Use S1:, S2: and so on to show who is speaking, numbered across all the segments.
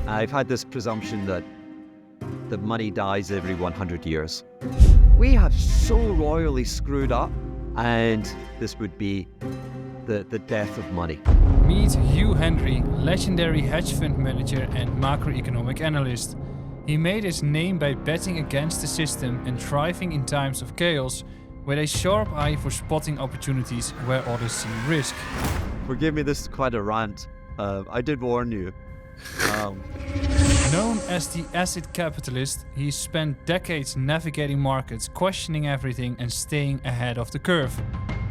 S1: I've had this presumption that money dies every 100 years. We have so royally screwed up, and this would be the death of money.
S2: Meet Hugh Hendry, legendary hedge fund manager and macroeconomic analyst. He made his name by betting against the system and thriving in times of chaos, with a sharp eye for spotting opportunities where others see risk.
S1: Forgive me, this is quite a rant. I did warn you.
S2: Known as the acid capitalist, he spent decades navigating markets, questioning everything and staying ahead of the curve.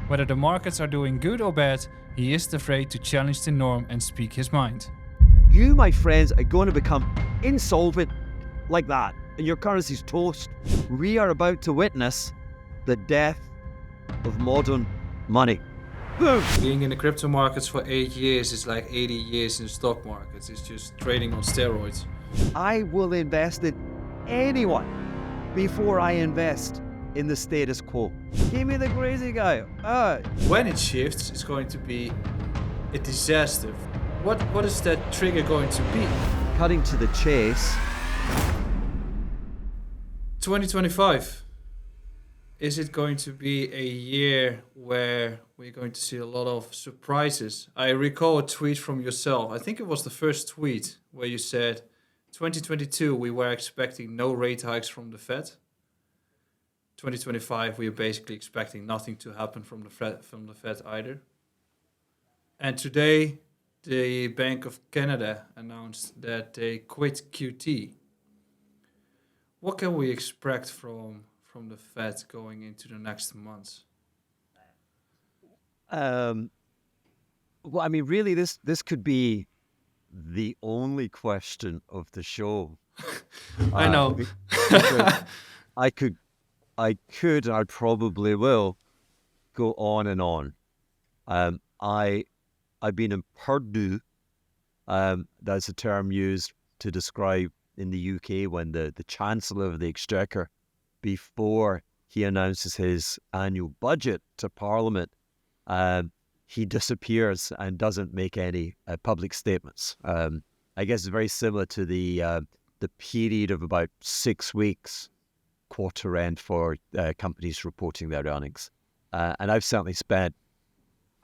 S2: Whether the markets are doing good or bad, he isn't afraid to challenge the norm and speak his mind.
S1: You, my friends, are going to become insolvent like that, and your currency's toast. We are about to witness the death of modern money. Boom!
S2: Being in the crypto markets for 8 years is like 80 years in the stock markets. It's just trading on steroids.
S1: I will invest in anyone before I invest in the status quo. Give me the crazy guy.
S2: When it shifts, it's going to be a disaster. What is that trigger going to be?
S1: Cutting to the chase.
S2: 2025. Is it going to be a year where we're going to see a lot of surprises? I recall a tweet from yourself. I think it was the first tweet where you said, 2022, we were expecting no rate hikes from the Fed. 2025, we are basically expecting nothing to happen from the Fed either. And today, the Bank of Canada announced that they quit QT. What can we expect from the Fed going into the next months?
S1: Well, I mean, really, this could be the only question of the show.
S2: I know.
S1: I could, and I probably will go on and on. I've been in Purdue. That's a term used to describe in the UK when the Chancellor of the Exchequer, before he announces his annual budget to Parliament, he disappears and doesn't make any public statements. I guess it's very similar to the period of about 6 weeks, quarter end, for companies reporting their earnings. And I've certainly spent,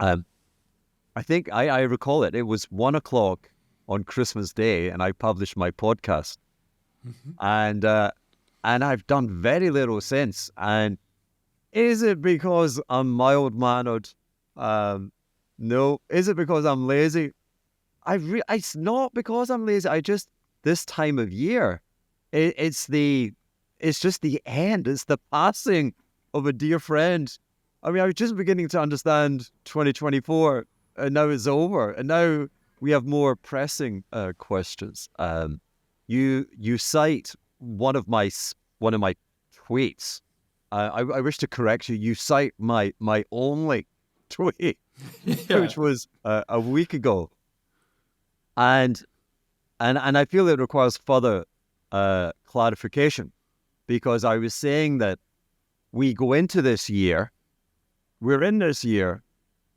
S1: I think I recall it was 1 o'clock on Christmas Day, and I published my podcast. Mm-hmm. And I've done very little since. And is it because I'm mild-mannered? No. Is it because I'm lazy? It's not because I'm lazy. This time of year, it's just the end. It's the passing of a dear friend. I mean, I was just beginning to understand 2024, and now it's over. And now we have more pressing questions. You cite one of my tweets. I wish to correct you. You cite my only tweet, which was a week ago, and I feel it requires further clarification, because I was saying that we go into this year, we're in this year,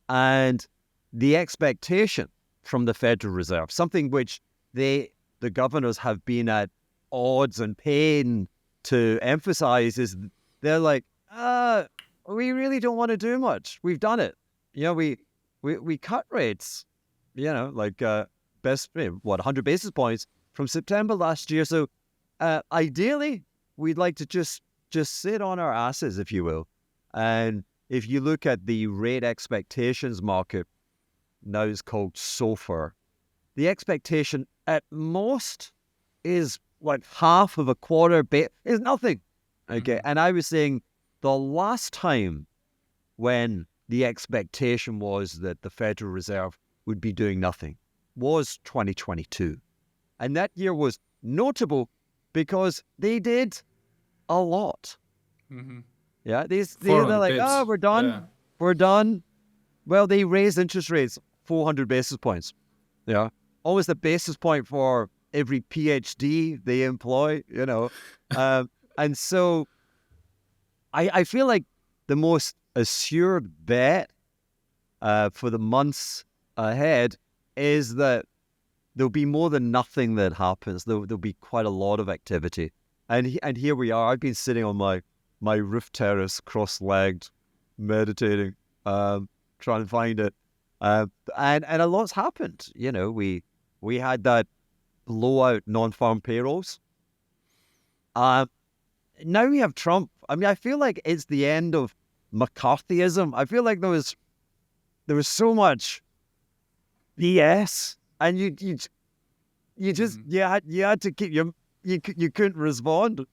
S1: and the expectation from the Federal Reserve, something which the governors have been at odds and pain to emphasize, is they're like, we really don't want to do much. We've done it. We cut rates, like 100 basis points from September last year. So ideally, we'd like to just sit on our asses, if you will. And if you look at the rate expectations market, now it's called SOFR, the expectation at most is like half of a quarter bit, is nothing. Okay. Mm-hmm. And I was saying the last time when the expectation was that the Federal Reserve would be doing nothing was 2022. And that year was notable because they did a lot. Mm-hmm. Yeah. They're like, we're done. Yeah. We're done. Well, they raised interest rates 400 basis points. Yeah. Almost a basis point for every PhD they employ, and so I feel like the most assured bet for the months ahead is that there'll be more than nothing that happens. There'll be quite a lot of activity. And here we are. I've been sitting on my roof terrace, cross-legged, meditating, trying to find it. And a lot's happened. You know, we had that blowout non-farm payrolls. Now we have Trump. I mean, I feel like it's the end of McCarthyism. I feel like there was so much BS, and you just you had to keep you couldn't respond,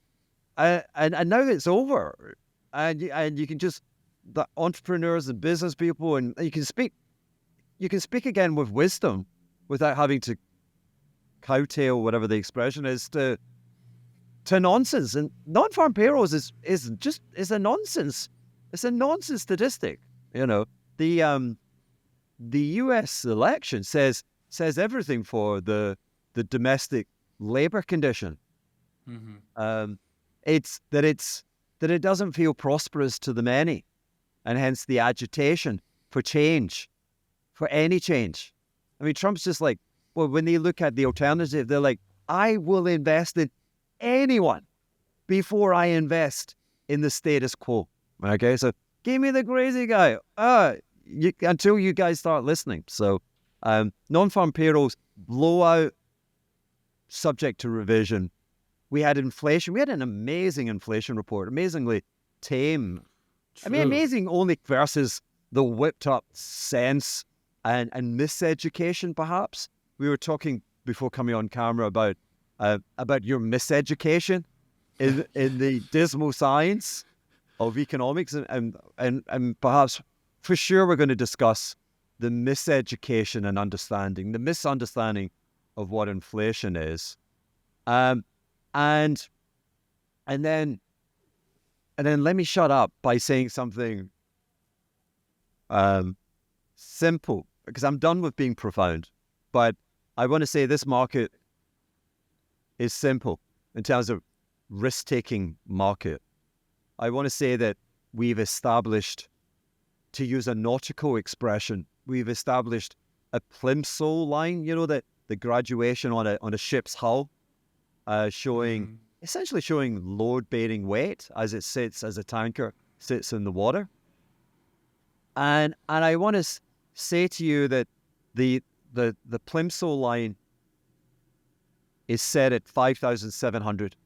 S1: and now it's over, and you can just, the entrepreneurs and business people, and you can speak again with wisdom without having to cowtail, whatever the expression is, to nonsense. And non-farm payrolls is a nonsense. It's a nonsense statistic. You know, the U.S. election says everything for the domestic labor condition. It's that it doesn't feel prosperous to the many, and hence the agitation for change, for any change. I mean, Trump's just like, well, when they look at the alternative, they're like, I will invest in anyone before I invest in the status quo. Okay, so give me the crazy guy. Until you guys start listening. So non-farm payrolls, blowout, subject to revision. We had inflation. We had an amazing inflation report, amazingly tame.
S2: True.
S1: I mean, amazing only versus the whipped up sense and miseducation, perhaps. We were talking before coming on camera about your miseducation in the dismal science of economics, and perhaps for sure we're going to discuss the miseducation and understanding, the misunderstanding of what inflation is, and then let me shut up by saying something simple, because I'm done with being profound. But I want to say this market is simple in terms of risk-taking market. I want to say that we've established, to use a nautical expression, we've established a plimsoll line, you know, the graduation on a ship's hull, essentially showing load-bearing weight as it sits, as a tanker sits in the water. And I want to say to you that the plimsoll line is set at 5,700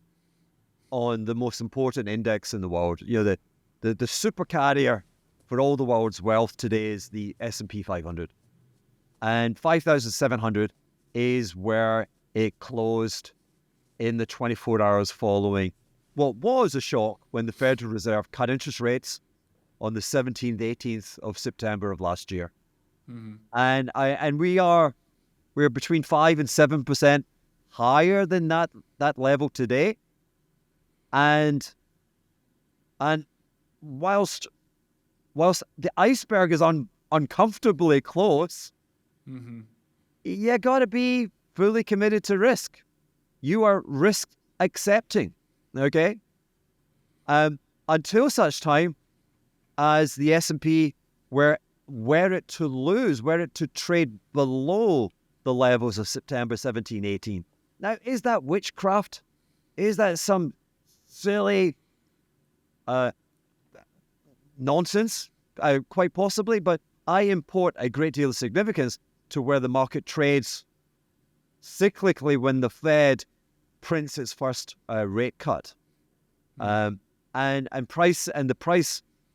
S1: on the most important index in the world. You know, the supercarrier for all the world's wealth today is the S&P 500. And 5,700 is where it closed in the 24 hours following what was a shock when the Federal Reserve cut interest rates on the 17th, 18th of September of last year. And we're between 5 and 7% higher than that level today. And whilst the iceberg is uncomfortably close, you got to be fully committed to risk. You are risk accepting, okay? Until such time as the S&P were it to trade below the levels of September 17, 18. Now, is that witchcraft? Is that some silly nonsense? Quite possibly, but I import a great deal of significance to where the market trades cyclically when the Fed prints its first rate cut. And the price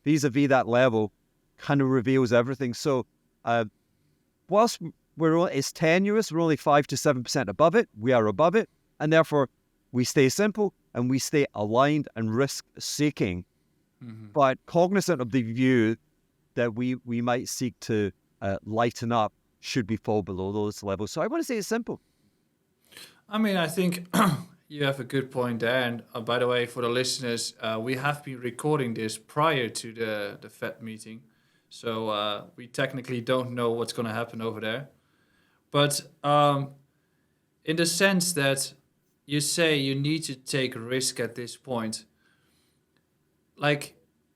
S1: vis-a-vis that level kind of reveals everything. So whilst it's tenuous, we're only 5 to 7% above it. We are above it, and therefore we stay simple and we stay aligned and risk-seeking, but cognizant of the view that we might seek to lighten up should we fall below those levels. So I want to say it's simple.
S2: I mean, I think you have a good point there. And by the way, for the listeners, we have been recording this prior to the Fed meeting. So we technically don't know what's going to happen over there. But in the sense that you say you need to take risk at this point,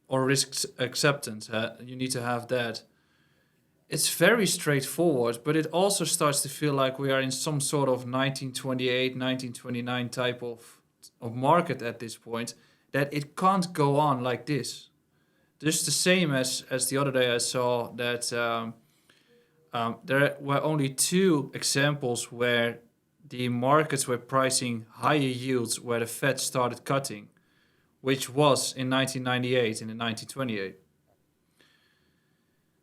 S2: or risk acceptance, you need to have that. It's very straightforward, but it also starts to feel like we are in some sort of 1928, 1929 type of market at this point, that it can't go on like this. Just the same as the other day I saw that there were only two examples where the markets were pricing higher yields where the Fed started cutting, which was in 1998 and in 1928.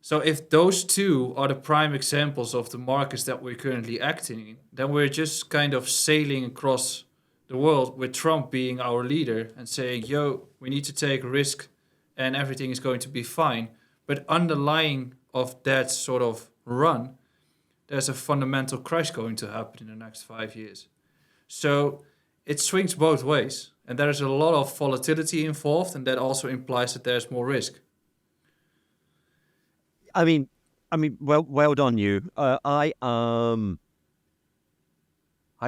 S2: So if those two are the prime examples of the markets that we're currently acting in, then we're just kind of sailing across the world with Trump being our leader and saying, yo, we need to take risk and everything is going to be fine. But underlying of that sort of run, there's a fundamental crash going to happen in the next 5 years. So it swings both ways. And there's a lot of volatility involved, and that also implies that there's more risk.
S1: I mean, well done you. I'd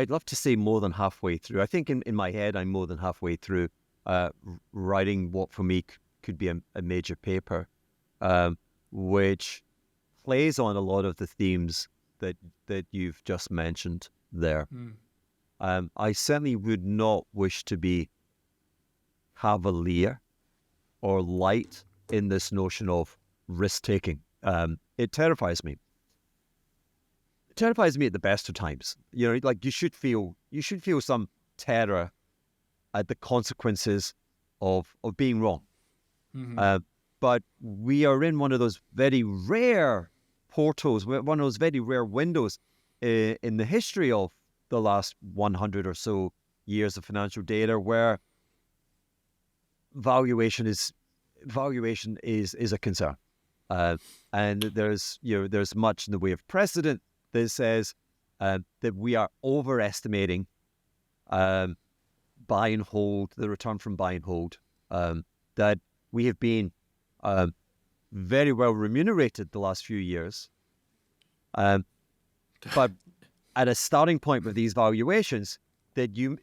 S1: love to say more than halfway through. I think in my head, I'm more than halfway through writing what for me could be a major paper, which plays on a lot of the themes that you've just mentioned there. I certainly would not wish to be cavalier or light in this notion of risk-taking. It terrifies me. It terrifies me at the best of times. You know, like you should feel some terror at the consequences of being wrong. But we are in one of those very rare portals, one of those very rare windows in the history of the last 100 or so years of financial data where valuation is a concern. And there's much in the way of precedent that says that we are overestimating buy and hold, the return from buy and hold, that we have been very well remunerated the last few years. But at a starting point with these valuations, that you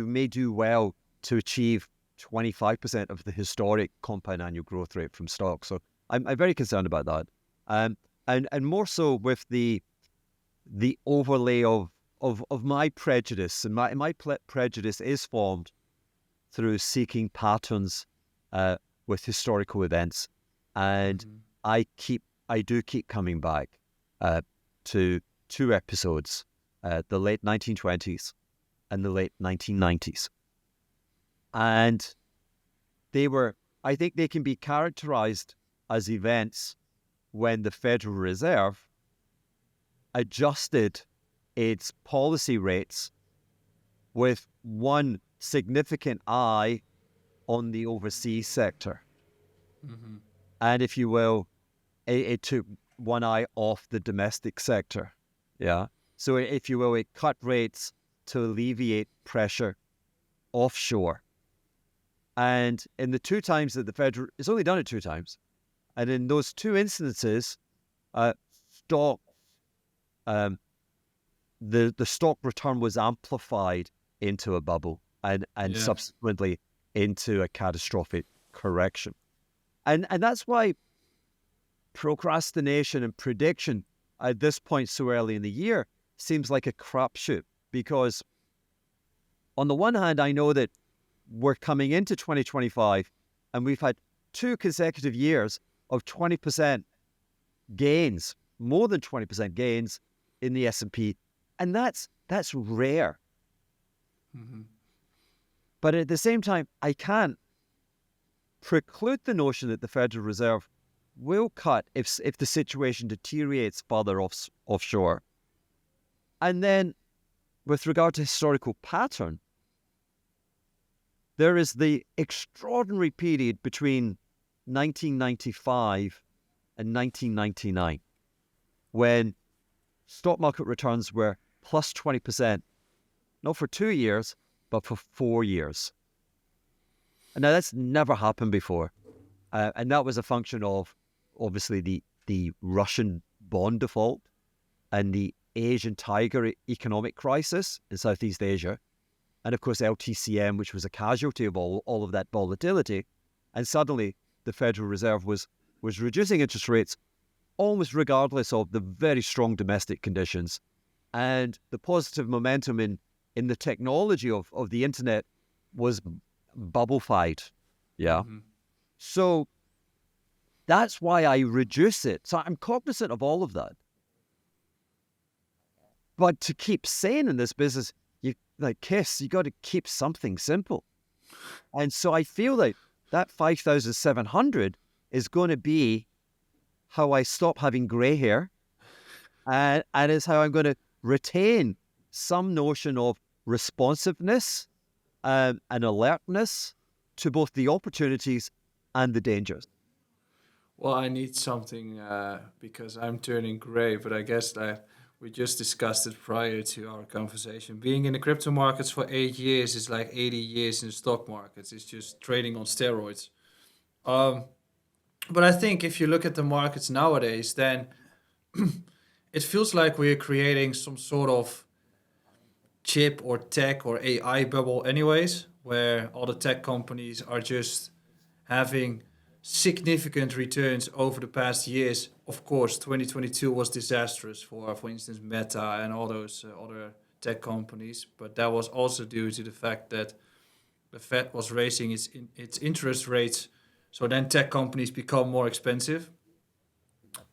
S1: may do well to achieve 25% of the historic compound annual growth rate from stocks. So I'm very concerned about that. And more so with the overlay of my prejudice. And my prejudice is formed through seeking patterns with historical events. And I do keep coming back to two episodes, the late 1920s and the late 1990s. And I think they can be characterized as events when the Federal Reserve adjusted its policy rates with one significant eye on the overseas sector. And if you will, it took one eye off the domestic sector. Yeah. So if you will, it cut rates to alleviate pressure offshore. And in the two times that the Federal, it's only done it two times. And in those two instances, stock, the stock return was amplified into a bubble and subsequently into a catastrophic correction. And that's why procrastination and prediction at this point so early in the year seems like a crapshoot, because on the one hand, I know that we're coming into 2025 and we've had 2 consecutive years of 20% gains, more than 20% gains in the S&P. And that's rare. But at the same time, I can't preclude the notion that the Federal Reserve will cut if the situation deteriorates further offshore. And then with regard to historical pattern, there is the extraordinary period between 1995 and 1999 when stock market returns were plus 20%, not for 2 years, but for 4 years. And now that's never happened before. And that was a function of, obviously, the Russian bond default and the Asian tiger economic crisis in Southeast Asia. And of course, LTCM, which was a casualty of all of that volatility. And suddenly, the Federal Reserve was reducing interest rates almost regardless of the very strong domestic conditions and the positive momentum in the technology of the internet was bubble-fied. Yeah.
S2: Mm-hmm.
S1: So that's why I reduce it. So I'm cognizant of all of that. But to keep sane in this business, you you got to keep something simple. And so I feel like that 5,700 is going to be how I stop having gray hair, and is how I'm going to retain some notion of responsiveness and alertness to both the opportunities and the dangers.
S2: Well, I need something because I'm turning gray, but I guess that we just discussed it prior to our conversation. Being in the crypto markets for 8 years is like 80 years in the stock markets. It's just trading on steroids. Um, but I think if you look at the markets nowadays, then it feels like we're creating some sort of chip or tech or AI bubble, anyways, where all the tech companies are just having significant returns over the past years. Of course, 2022 was disastrous for instance, Meta and all those other tech companies, but that was also due to the fact that the Fed was raising its interest rates, so then tech companies become more expensive.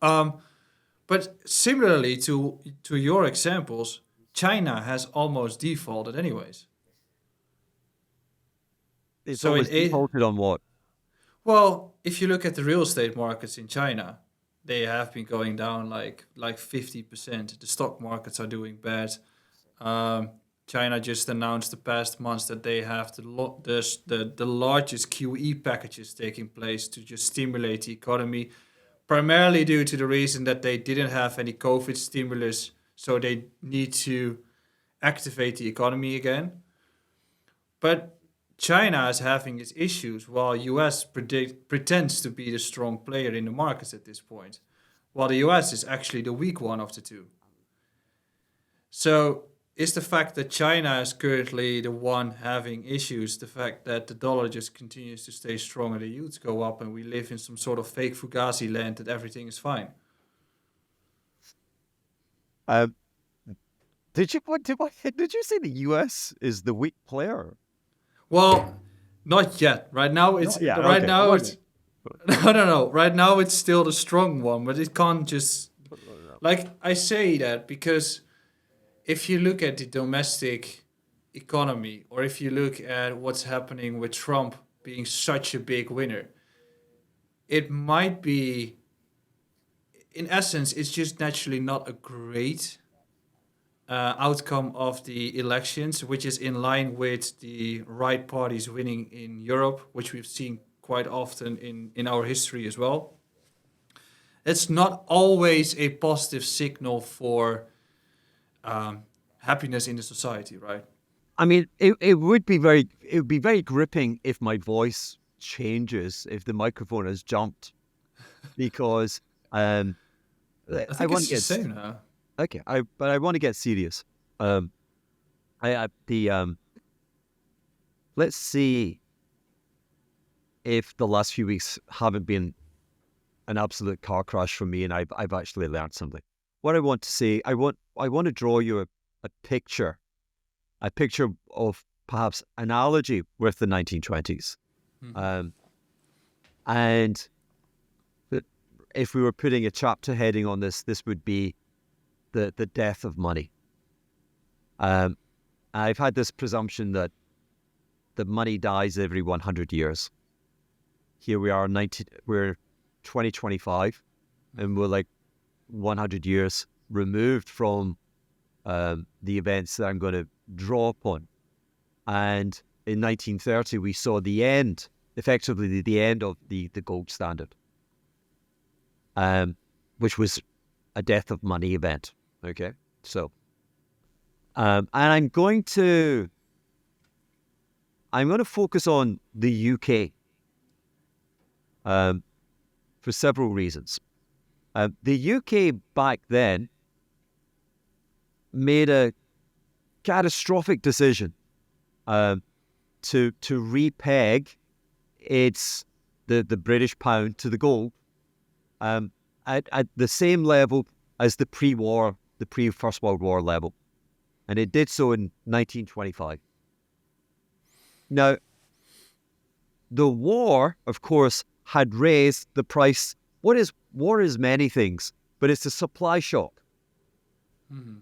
S2: Um, but similarly to your examples, China has almost defaulted anyways.
S1: It's
S2: So in
S1: almost
S2: a
S1: defaulted on what?
S2: Well, if you look at the real estate markets in China, they have been going down like 50%. The stock markets are doing bad. Um, China just announced the past months that they have the largest QE packages taking place to just stimulate the economy, primarily due to the reason that they didn't have any COVID stimulus, so they need to activate the economy again. But China is having its issues while US pretends to be the strong player in the markets at this point, while the US is actually the weak one of the two. So is the fact that China is currently the one having issues, the fact that the dollar just continues to stay strong and the yields go up and we live in some sort of fake Fugazi land that everything is fine?
S1: Um, did you say the US is the weak player?
S2: Well, not yet. Right now
S1: No,
S2: it's
S1: yeah,
S2: right
S1: okay.
S2: now
S1: One
S2: it's no, no, no. Right now it's still the strong one, but it can't just like I say that because if you look at the domestic economy or if you look at what's happening with Trump being such a big winner, it might be in essence it's just naturally not a great outcome of the elections, which is in line with the right parties winning in Europe, which we've seen quite often in our history as well. It's not always a positive signal for um, happiness in the society, right?
S1: I mean, it would be very gripping if my voice changes, if the microphone has jumped, because um,
S2: I
S1: I
S2: think
S1: want
S2: it's
S1: to
S2: the
S1: get
S2: same now.
S1: okay. But I want to get serious. Um, I the Let's see if the last few weeks haven't been an absolute car crash for me, and I've actually learned something. What I want to say, I want to draw you a picture, a picture of perhaps analogy with the 1920s.
S2: Mhm.
S1: Um, and if we were putting a chapter heading on this, this would be the death of money. Um, I've had this presumption that money dies every 100 years. Here we are, we're 2025, and we're like 100 years removed from the events that I'm going to draw upon. And in 1930, we saw the end, effectively the end of the gold standard, which was a death of money event. Okay, so and I'm going to focus on the UK um, for several reasons. The UK back then made a catastrophic decision to repeg its the British pound to the gold, um, at the same level as the pre-First World War level. And it did so in 1925. Now, the war, of course, had raised the price. War is many things, but it's a supply shock.
S2: Mm-hmm.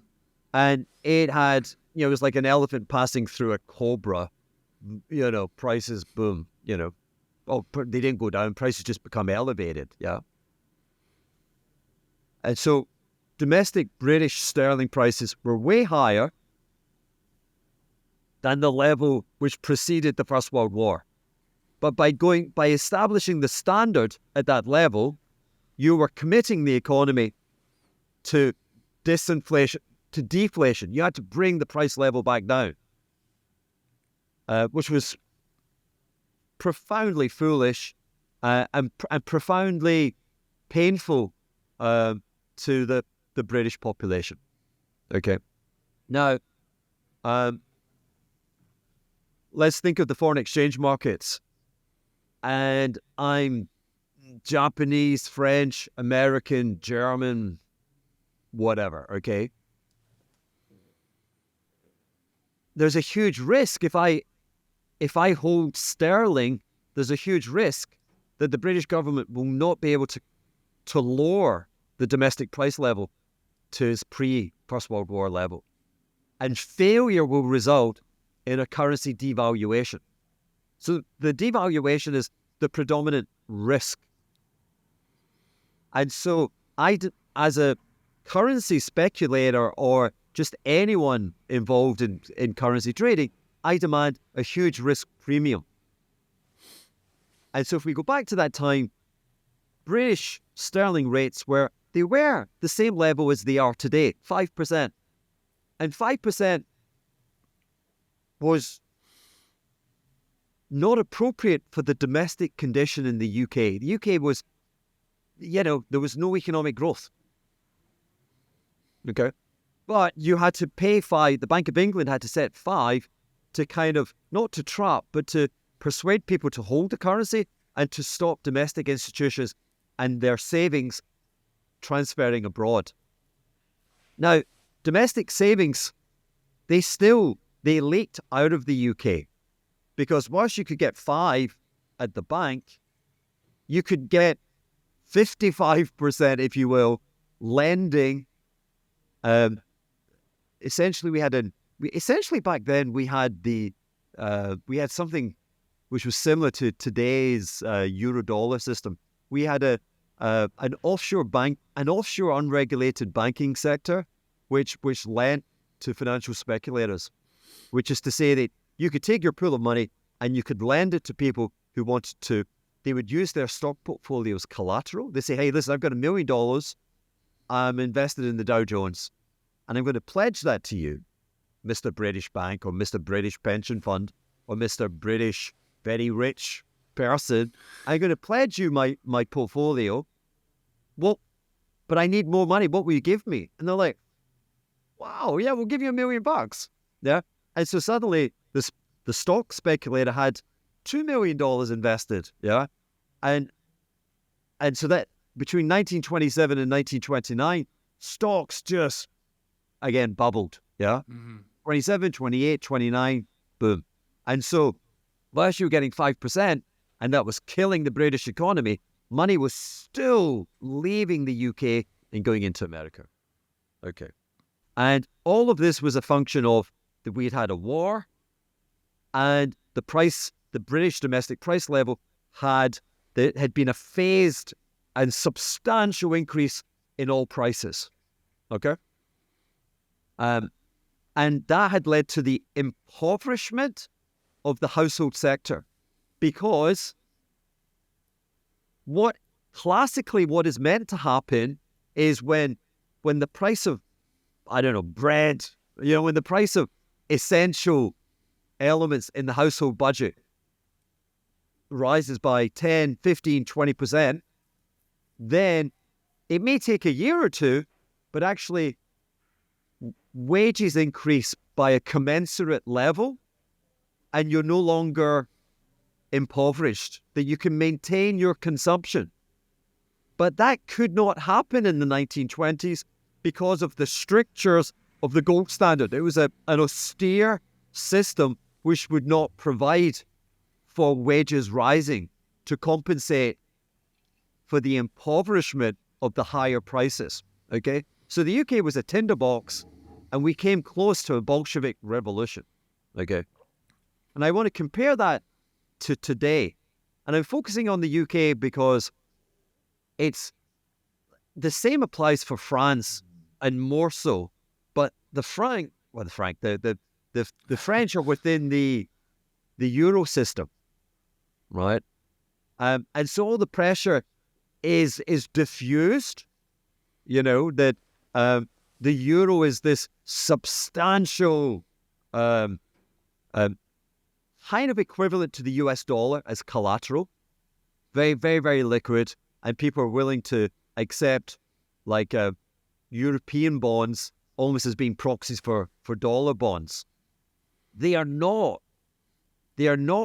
S1: And it had, it was like an elephant passing through a cobra. Prices, boom, they didn't go down. Prices just become elevated, yeah. And so domestic British sterling prices were way higher than the level which preceded the First World War. But by establishing the standard at that level, you were committing the economy to disinflation, to deflation. You had to bring the price level back down, which was profoundly foolish and profoundly painful to the British population. Okay. Now, let's think of the foreign exchange markets. And I'm Japanese, French, American, German, whatever, okay? There's a huge risk if I hold sterling, there's a huge risk that the British government will not be able to lower the domestic price level to its pre-First World War level. And failure will result in a currency devaluation. So the devaluation is the predominant risk. And so as a currency speculator or just anyone involved in currency trading, I demand a huge risk premium. And so if we go back to that time, British sterling rates were the same level as they are today, 5%. And 5% was not appropriate for the domestic condition in the UK. The UK was, there was no economic growth. Okay? But you had to pay 5, the Bank of England had to set 5 to kind of, not to trap, but to persuade people to hold the currency and to stop domestic institutions and their savings transferring abroad. Now, domestic savings, they leaked out of the UK. Because whilst you could get 5 at the bank, you could get 55%, if you will, lending. Essentially back then we had something which was similar to today's euro-dollar system. We had an offshore bank, an offshore unregulated banking sector, which lent to financial speculators, which is to say that you could take your pool of money and you could lend it to people who wanted to. They would use their stock portfolio as collateral. They say, hey, listen, I've got $1 million. I'm invested in the Dow Jones. And I'm going to pledge that to you, Mr. British Bank or Mr. British Pension Fund or Mr. British very rich person. I'm going to pledge you my portfolio. Well, but I need more money. What will you give me? And they're like, wow, yeah, we'll give you $1 million. Yeah. And so suddenly the stock speculator had $2 million invested, yeah? And so that between 1927 and 1929, stocks just, again, bubbled, yeah? Mm-hmm. 27, 28, 29, boom. And so whilst you were getting 5%, and that was killing the British economy, money was still leaving the UK and going into America. Okay. And all of this was a function of that we'd had a war, and the British domestic price level had been a phased and substantial increase in all prices. Okay? And that had led to the impoverishment of the household sector, because what is meant to happen is when the price of, bread, when the price of essential elements in the household budget rises by 10, 15, 20%, then it may take a year or two, but actually wages increase by a commensurate level and you're no longer impoverished, that you can maintain your consumption. But that could not happen in the 1920s because of the strictures of the gold standard. It was an austere system which would not provide for wages rising to compensate for the impoverishment of the higher prices. Okay? So the UK was a tinderbox, and we came close to a Bolshevik revolution. Okay? And I want to compare that to today. And I'm focusing on the UK because it's the same applies for France, and more so. But the French are within the Euro system, right? And so all the pressure is diffused. You know that the euro is this substantial, kind of equivalent to the US dollar as collateral, very, very, very liquid, and people are willing to accept like European bonds almost as being proxies for dollar bonds. They are not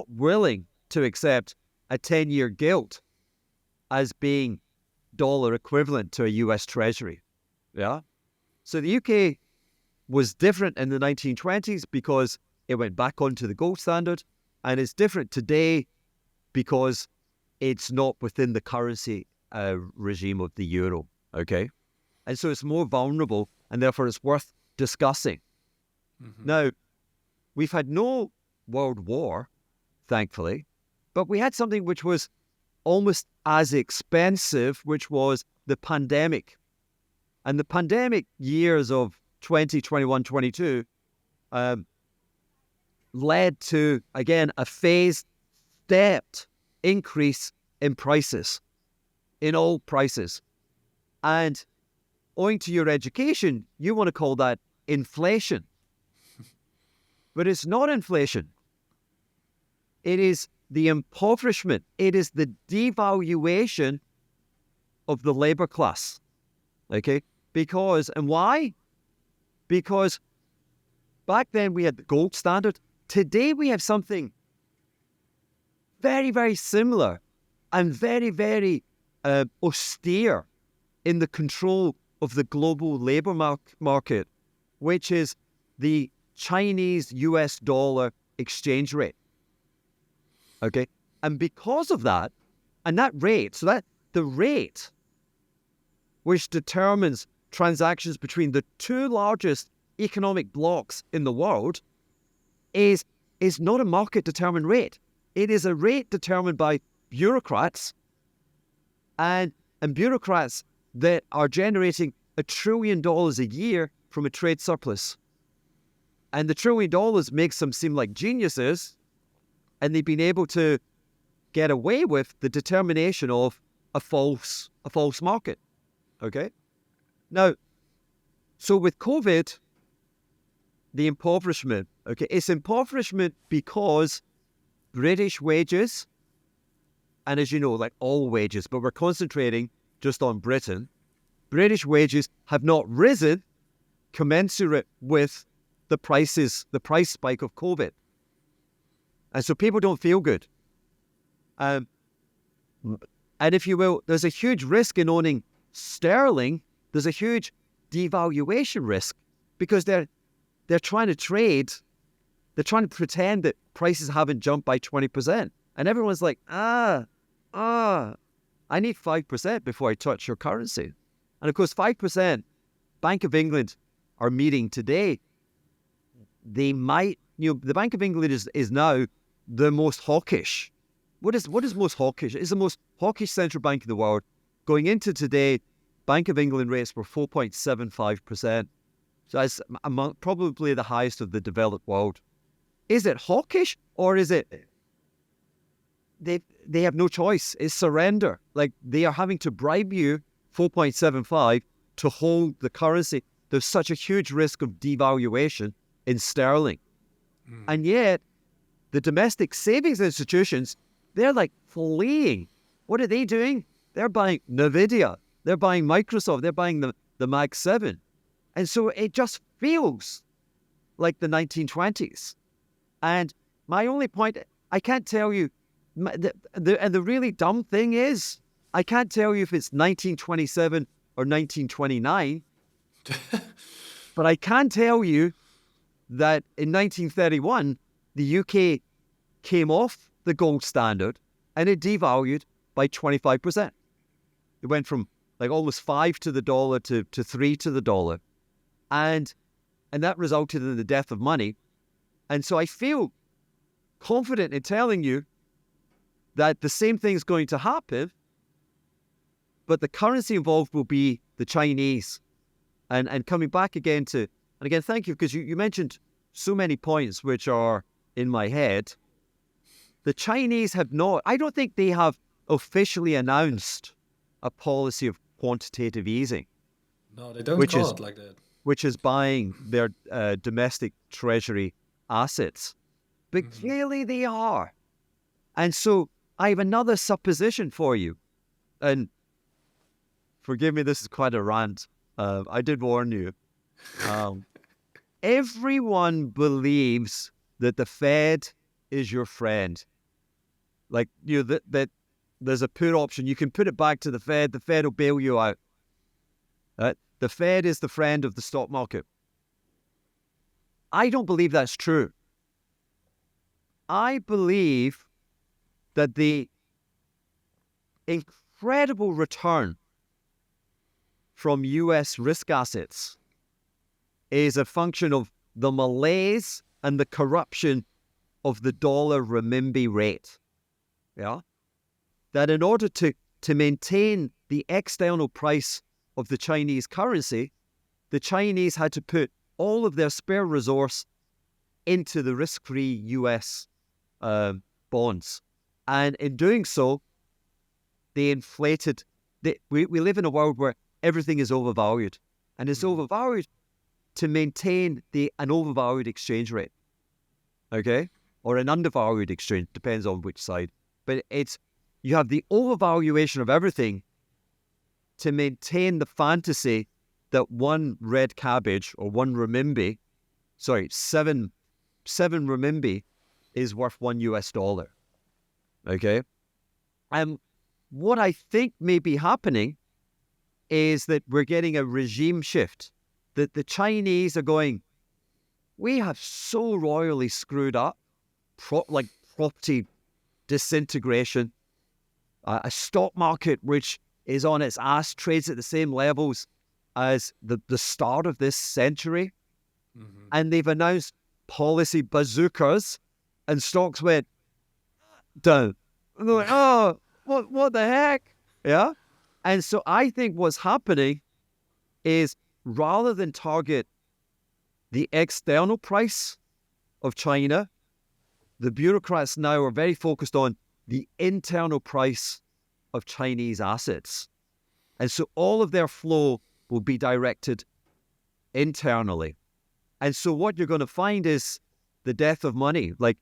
S1: willing to accept a 10-year gilt as being dollar equivalent to a US Treasury. Yeah. So the UK was different in the 1920s because it went back onto the gold standard, and it's different today because it's not within the currency regime of the euro. Okay. And so it's more vulnerable, and therefore it's worth discussing. Mm-hmm. Now, we've had no world war, thankfully, but we had something which was almost as expensive, which was the pandemic. And the pandemic years of 2021, 22 led to, again, a phased, stepped increase in prices, in all prices. And owing to your education, you want to call that inflation. But it's not inflation. It is the impoverishment. It is the devaluation of the labor class. Okay? Because, and why? Because back then we had the gold standard. Today we have something very, very similar and very, very austere in the control of the global labor market, which is the Chinese US dollar exchange rate. Okay? And because of that, and that rate, so that the rate which determines transactions between the two largest economic blocks in the world is not a market-determined rate. It is a rate determined by bureaucrats and bureaucrats that are generating $1 trillion a year from a trade surplus. And the $1 trillion makes them seem like geniuses, and they've been able to get away with the determination of a false market. Okay? Now, so with COVID, the impoverishment, okay, it's impoverishment because British wages, and as you know, like all wages, but we're concentrating just on Britain, British wages have not risen commensurate with the price spike of COVID. And so people don't feel good. And if you will, there's a huge risk in owning sterling. There's a huge devaluation risk because they're trying to trade. They're trying to pretend that prices haven't jumped by 20%. And everyone's like, I need 5% before I touch your currency. And of course, 5%, Bank of England are meeting today. They might, the Bank of England is now the most hawkish. What is most hawkish? It's the most hawkish central bank in the world. Going into today, Bank of England rates were 4.75%. So that's probably the highest of the developed world. Is it hawkish, or is it they have no choice? It's surrender. Like they are having to bribe you 4.75 to hold the currency. There's such a huge risk of devaluation in sterling. And yet, the domestic savings institutions, they're like fleeing. What are they doing? They're buying NVIDIA. They're buying Microsoft. They're buying the Mag 7. And so it just feels like the 1920s. And my only point, I can't tell you, and the really dumb thing is, I can't tell you if it's 1927 or 1929, but I can tell you that in 1931, the UK came off the gold standard and it devalued by 25%. It went from like almost 5 to the dollar to 3 to the dollar. And that resulted in the death of money. And so I feel confident in telling you that the same thing is going to happen, but the currency involved will be the Chinese. And coming back again to, and again, thank you, because you mentioned so many points which are in my head. The Chinese have not, I don't think they have officially announced a policy of quantitative easing.
S2: No, they don't call it like that.
S1: Which is buying their domestic treasury assets. But clearly they are. And so I have another supposition for you. And forgive me, this is quite a rant. I did warn you. Everyone believes that the Fed is your friend. Like, you know, that there's a put option. You can put it back to the Fed will bail you out. The Fed is the friend of the stock market. I don't believe that's true. I believe that the incredible return from US risk assets is a function of the malaise and the corruption of the dollar renminbi rate. Yeah? That in order to maintain the external price of the Chinese currency, the Chinese had to put all of their spare resource into the risk-free US bonds. And in doing so, they inflated. We live in a world where everything is overvalued. And it's overvalued to maintain an overvalued exchange rate. Okay? Or an undervalued exchange, depends on which side. But you have the overvaluation of everything to maintain the fantasy that one red cabbage or one renminbi, seven renminbi is worth $1. Okay? And what I think may be happening is that we're getting a regime shift, that the Chinese are going, we have so royally screwed up, like property disintegration, a stock market which is on its ass, trades at the same levels as the start of this century. And they've announced policy bazookas and stocks went down. And they're like, oh, what the heck? Yeah? And so I think what's happening is rather than target the external price of China, the bureaucrats now are very focused on the internal price of Chinese assets. And so all of their flow will be directed internally. And so what you're going to find is the death of money. Like,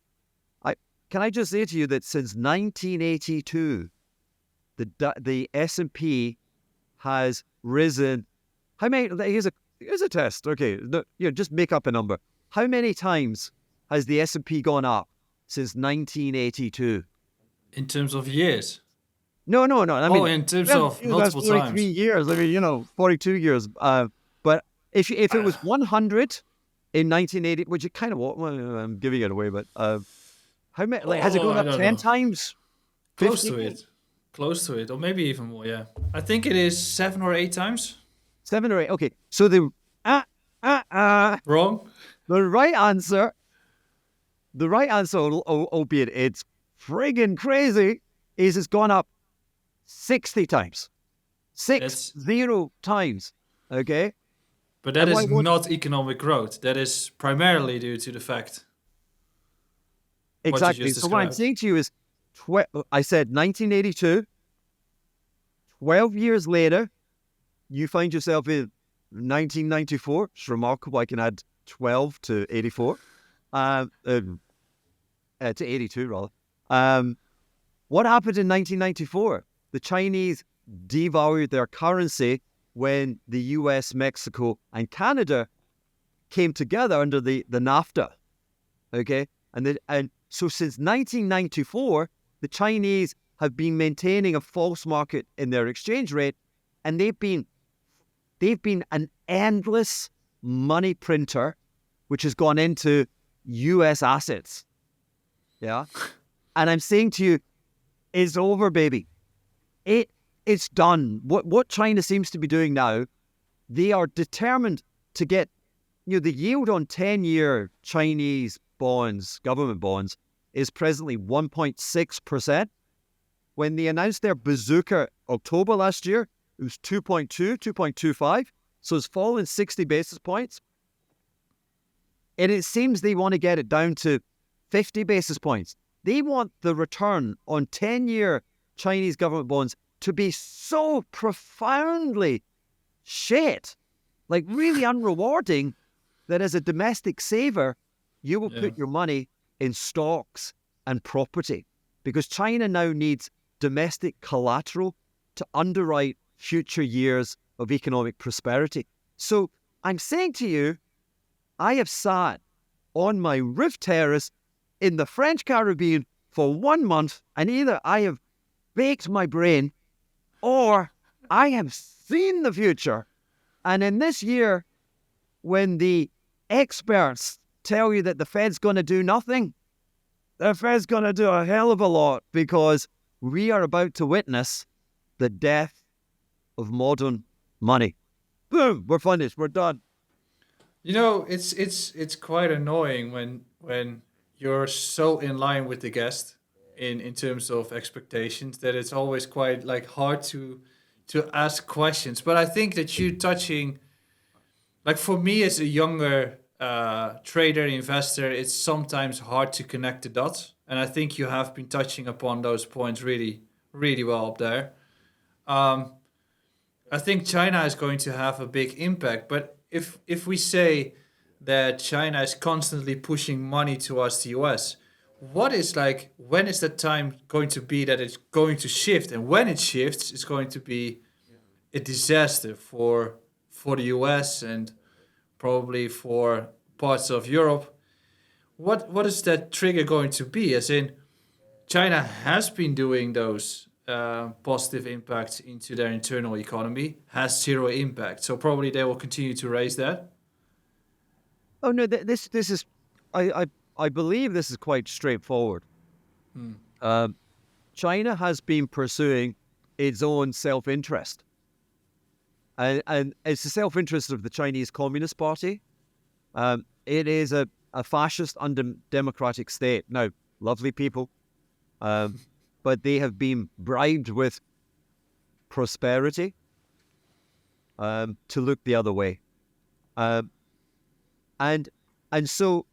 S1: can I just say to you that since 1982, the S&P has risen. How many? Here's a test. Okay, just make up a number. How many times has the S&P gone up since 1982?
S2: In terms of years?
S1: No. I mean,
S2: in terms of multiple
S1: that's 43
S2: times.
S1: years. I mean, 42 years. But if it was 100 in 1980, which it kind of, well, I'm giving it away, but how many? Like, has it gone up 10 times?
S2: Close to it, or maybe even more. Yeah, I think it is 7 or 8 times.
S1: 7 or 8. Okay, so the
S2: Wrong.
S1: The right answer, albeit it's friggin' crazy, is it's gone up 60 times. 60 times. Okay?
S2: But that is not economic growth. That is primarily due to the fact.
S1: Exactly. So what I'm saying to you is, I said 1982, 12 years later, you find yourself in 1994. It's remarkable I can add 12 to 84. To 82, rather. What happened in 1994? The Chinese devalued their currency when the US, Mexico, and Canada came together under the NAFTA. Okay? And so since 1994, the Chinese have been maintaining a false market in their exchange rate, and they've been an endless money printer, which has gone into US assets. Yeah. And I'm saying to you, it's over, baby. It's done. What China seems to be doing now, they are determined to get, the yield on 10-year Chinese bonds, government bonds, is presently 1.6%. When they announced their bazooka October last year, it was 2.2, 2.25. So it's fallen 60 basis points. And it seems they want to get it down to 50 basis points. They want the return on 10-year Chinese government bonds to be so profoundly shit, like really unrewarding, that as a domestic saver, you will put your money in stocks and property, because China now needs domestic collateral to underwrite future years of economic prosperity. So I'm saying to you, I have sat on my roof terrace in the French Caribbean for 1 month, and either I have baked my brain or I have seen the future. And in this year, when the experts tell you that the Fed's going to do nothing, the Fed's going to do a hell of a lot, because we are about to witness the death of modern money. Boom, we're finished, we're done.
S2: It's quite annoying when you're so in line with the guest in terms of expectations, that it's always quite like hard to ask questions. But I think that you're touching, like, for me as a younger trader, investor, it's sometimes hard to connect the dots. And I think you have been touching upon those points really, really well up there. I think China is going to have a big impact. But if we say that China is constantly pushing money towards the US, when is the time going to be that it's going to shift? And when it shifts, it's going to be a disaster for the US and probably for parts of Europe. What is that trigger going to be? As in, China has been doing those positive impacts into their internal economy, has zero impact. So probably they will continue to raise that.
S1: Oh no, this is, I believe this is quite straightforward. China has been pursuing its own self-interest. And it's the self-interest of the Chinese Communist Party. It is a fascist, undemocratic state. Now, lovely people, but they have been bribed with prosperity to look the other way. And so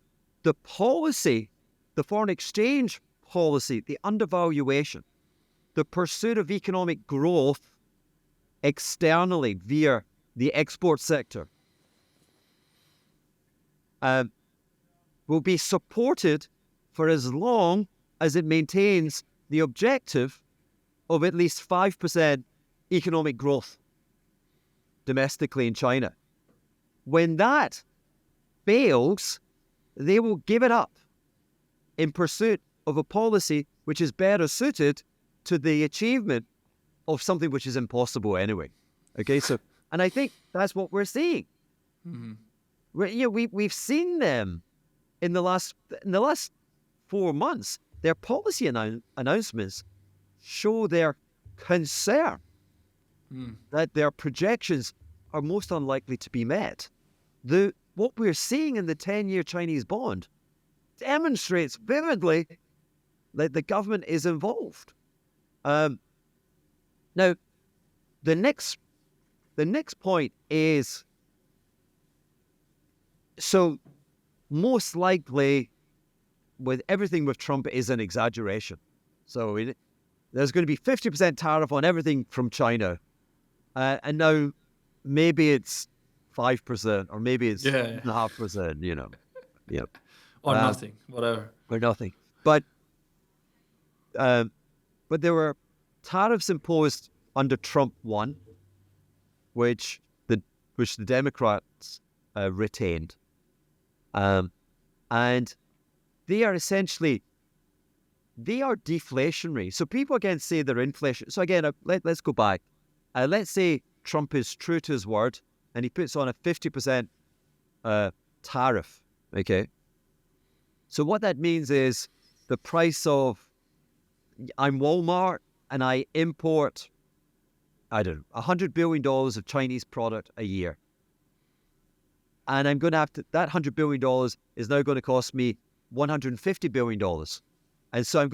S1: the policy, the foreign exchange policy, the undervaluation, the pursuit of economic growth externally via the export sector, will be supported for as long as it maintains the objective of at least 5% economic growth domestically in China. When that fails, they will give it up in pursuit of a policy which is better suited to the achievement of something which is impossible anyway. Okay, so, and I think that's what we're seeing. We've seen them in the last 4 months. Their policy announcements show their concern that their projections are most unlikely to be met. What we're seeing in the 10-year Chinese bond demonstrates vividly that the government is involved. Now, the next point is, so most likely with everything with Trump is an exaggeration. So there's going to be 50% tariff on everything from China. And now maybe it's 5% or maybe it's 0.5%, Yep.
S2: Or nothing, whatever.
S1: Or nothing. But there were tariffs imposed under Trump 1, which the Democrats retained. And they are essentially they are deflationary. So people again say they're inflation. So again, let's go back. Let's say Trump is true to his word and he puts on a 50% tariff. Okay. So what that means is the price of, I'm Walmart and I import, I don't know, $100 billion of Chinese product a year. And I'm going to have to, that $100 billion is now going to cost me $150 billion. And so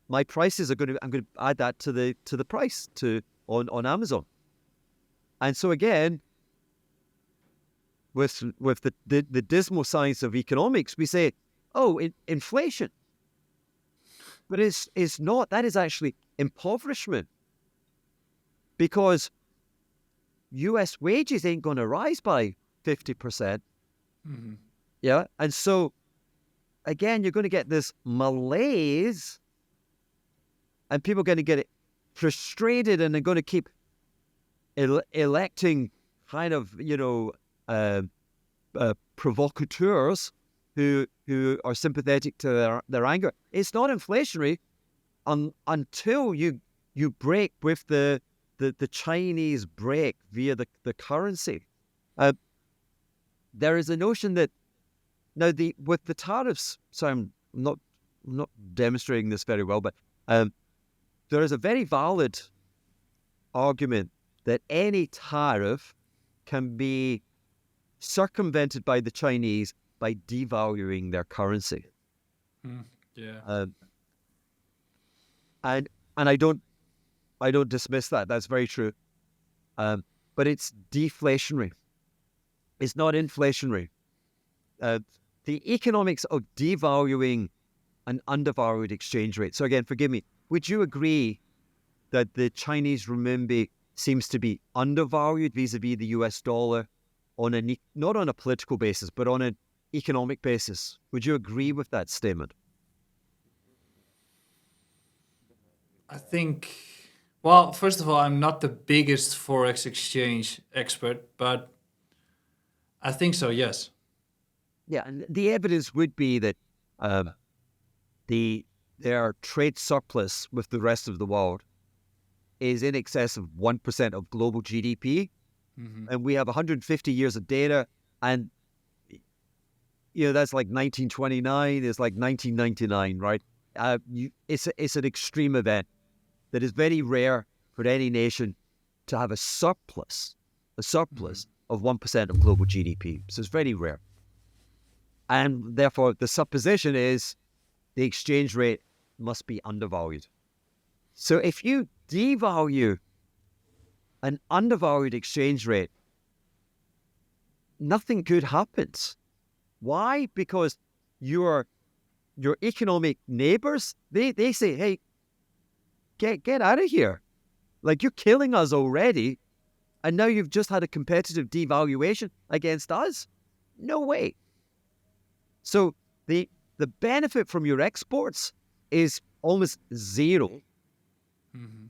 S1: my prices are I'm going to add that to the price on Amazon. And so again, with the dismal science of economics, we say, oh, inflation. But it's not. That is actually impoverishment, because U.S. wages ain't going to rise by 50%.
S2: Mm-hmm.
S1: Yeah. And so, again, you're going to get this malaise, and people are going to get frustrated, and they're going to keep electing kind of, provocateurs who are sympathetic to their anger. It's not inflationary until you break with the Chinese break via the currency. There is a notion that now with the tariffs. So I'm not demonstrating this very well, but there is a very valid argument that any tariff can be circumvented by the Chinese by devaluing their currency.
S2: Yeah.
S1: And I don't dismiss that. That's very true. But it's deflationary. It's not inflationary. The economics of devaluing an undervalued exchange rate. So again, forgive me. Would you agree that the Chinese renminbi seems to be undervalued vis-a-vis the US dollar not on a political basis, but on an economic basis? Would you agree with that statement?
S2: I think, well, first of all, I'm not the biggest Forex exchange expert, but I think so, yes.
S1: Yeah, and the evidence would be that their trade surplus with the rest of the world is in excess of 1% of global GDP. Mm-hmm. And we have 150 years of data, and that's like 1929, it's like 1999, right? It's an extreme event that is very rare for any nation to have a surplus mm-hmm. of 1% of global GDP. So it's very rare. And therefore, the supposition is the exchange rate must be undervalued. So if you devalue an undervalued exchange rate, nothing good happens. Why? Because your economic neighbors, they say, hey, get out of here. Like, you're killing us already, and now you've just had a competitive devaluation against us? No way. So the benefit from your exports is almost zero. Mm-hmm.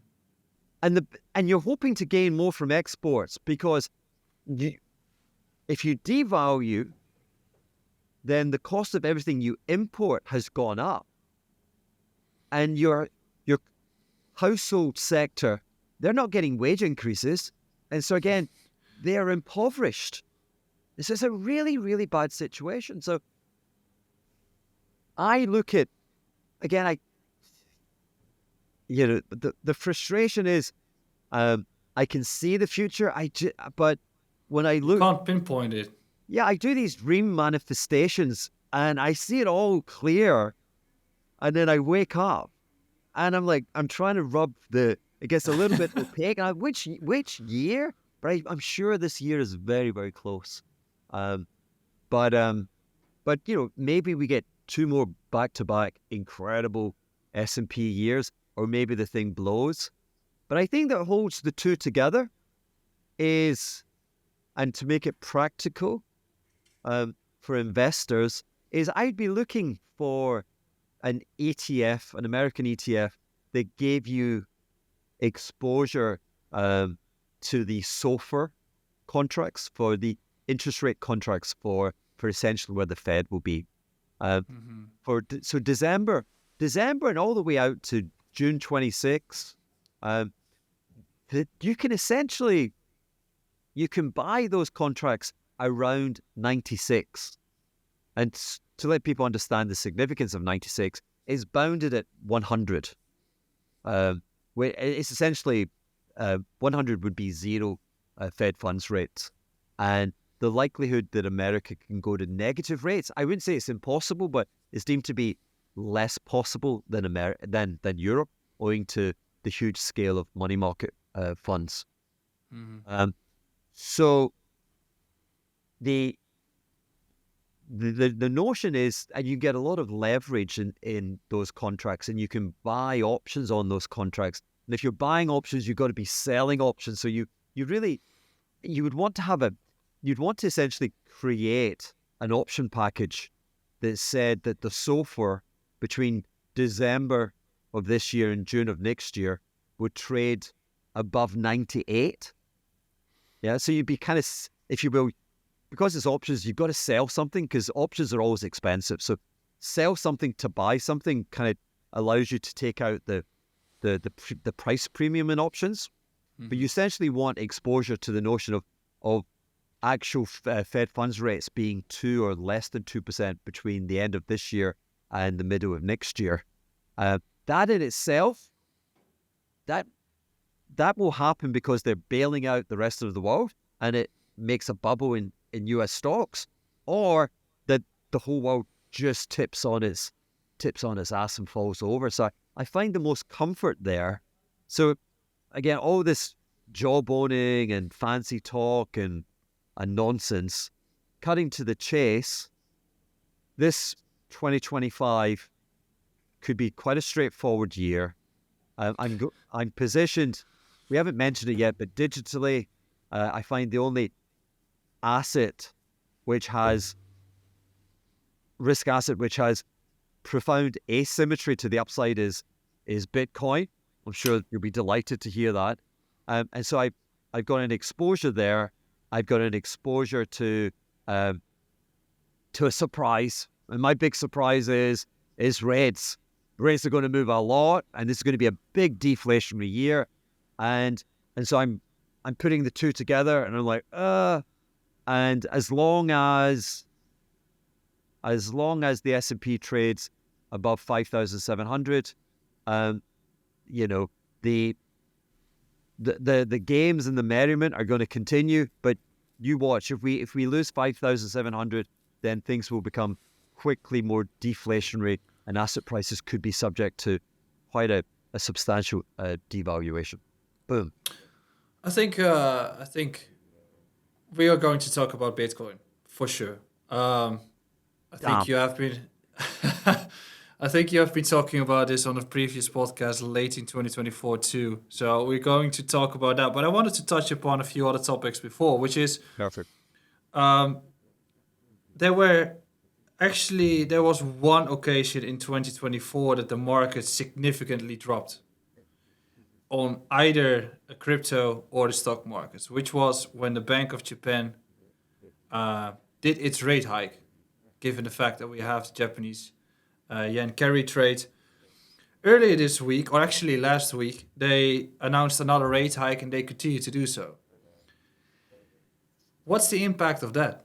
S1: And you're hoping to gain more from exports because if you devalue, then the cost of everything you import has gone up. And your household sector, they're not getting wage increases. And so again, they are impoverished. This is a really, really bad situation. So I look at, again, the frustration is, I can see the future. But when I look,
S2: you can't pinpoint it.
S1: Yeah, I do these dream manifestations, and I see it all clear, and then I wake up, and I'm like, I'm trying to rub it gets a little bit opaque. And which year? But I'm sure this year is very, very close. But maybe we get 2 more back-to-back incredible S&P years, or maybe the thing blows. But I think that holds the two together is, and to make it practical for investors, is I'd be looking for an ETF, an American ETF, that gave you exposure to the SOFR contracts, for the interest rate contracts for essentially where the Fed will be. So December December and all the way out to June 26, you can essentially, you can buy those contracts around 96. And to let people understand the significance of 96, it's bounded at 100. Where it's essentially 100 would be zero Fed funds rates. And the likelihood that America can go to negative rates, I wouldn't say it's impossible, but it's deemed to be less possible than than Europe, owing to the huge scale of money market funds.
S2: Mm-hmm.
S1: So the notion is, and you get a lot of leverage in those contracts, and you can buy options on those contracts. And if you're buying options, you've got to be selling options. So you would want to you'd want to essentially create an option package that said that the SOFR between December of this year and June of next year would trade above 98. Yeah, so you'd be kind of, if you will, because it's options, you've got to sell something, because options are always expensive. So sell something to buy something kind of allows you to take out the price premium in options. Mm-hmm. But you essentially want exposure to the notion of actual Fed funds rates being 2 or less than 2% between the end of this year and the middle of next year. That in itself, that will happen because they're bailing out the rest of the world, and it makes a bubble in US stocks, or that the whole world just tips on its ass and falls over. So I find the most comfort there. So again, all this job owning and fancy talk and nonsense, cutting to the chase, this 2025 could be quite a straightforward year. I'm positioned, we haven't mentioned it yet, but digitally, I find the only asset which has profound asymmetry to the upside is Bitcoin. I'm sure you'll be delighted to hear that. And so I've got an exposure there. I've got an exposure to a surprise. And my big surprise is rates. Rates are going to move a lot, and this is going to be a big deflationary year. And so I'm putting the two together, and I'm like, and as long as the S&P trades above 5,700, you know, the games and the merriment are going to continue. But you watch, if we lose 5,700, then things will become quickly more deflationary, and asset prices could be subject to quite a substantial devaluation. Boom.
S2: I think we are going to talk about Bitcoin for sure. I think you have been I think you have been talking about this on a previous podcast late in 2024 too. So we're going to talk about that. But I wanted to touch upon a few other topics before, which is
S1: perfect.
S2: There was one occasion in 2024 that the market significantly dropped on either a crypto or the stock markets, which was when the Bank of Japan did its rate hike, given the fact that we have the Japanese yen carry trade. Earlier this week, or actually last week, they announced another rate hike, and they continue to do so. What's the impact of that?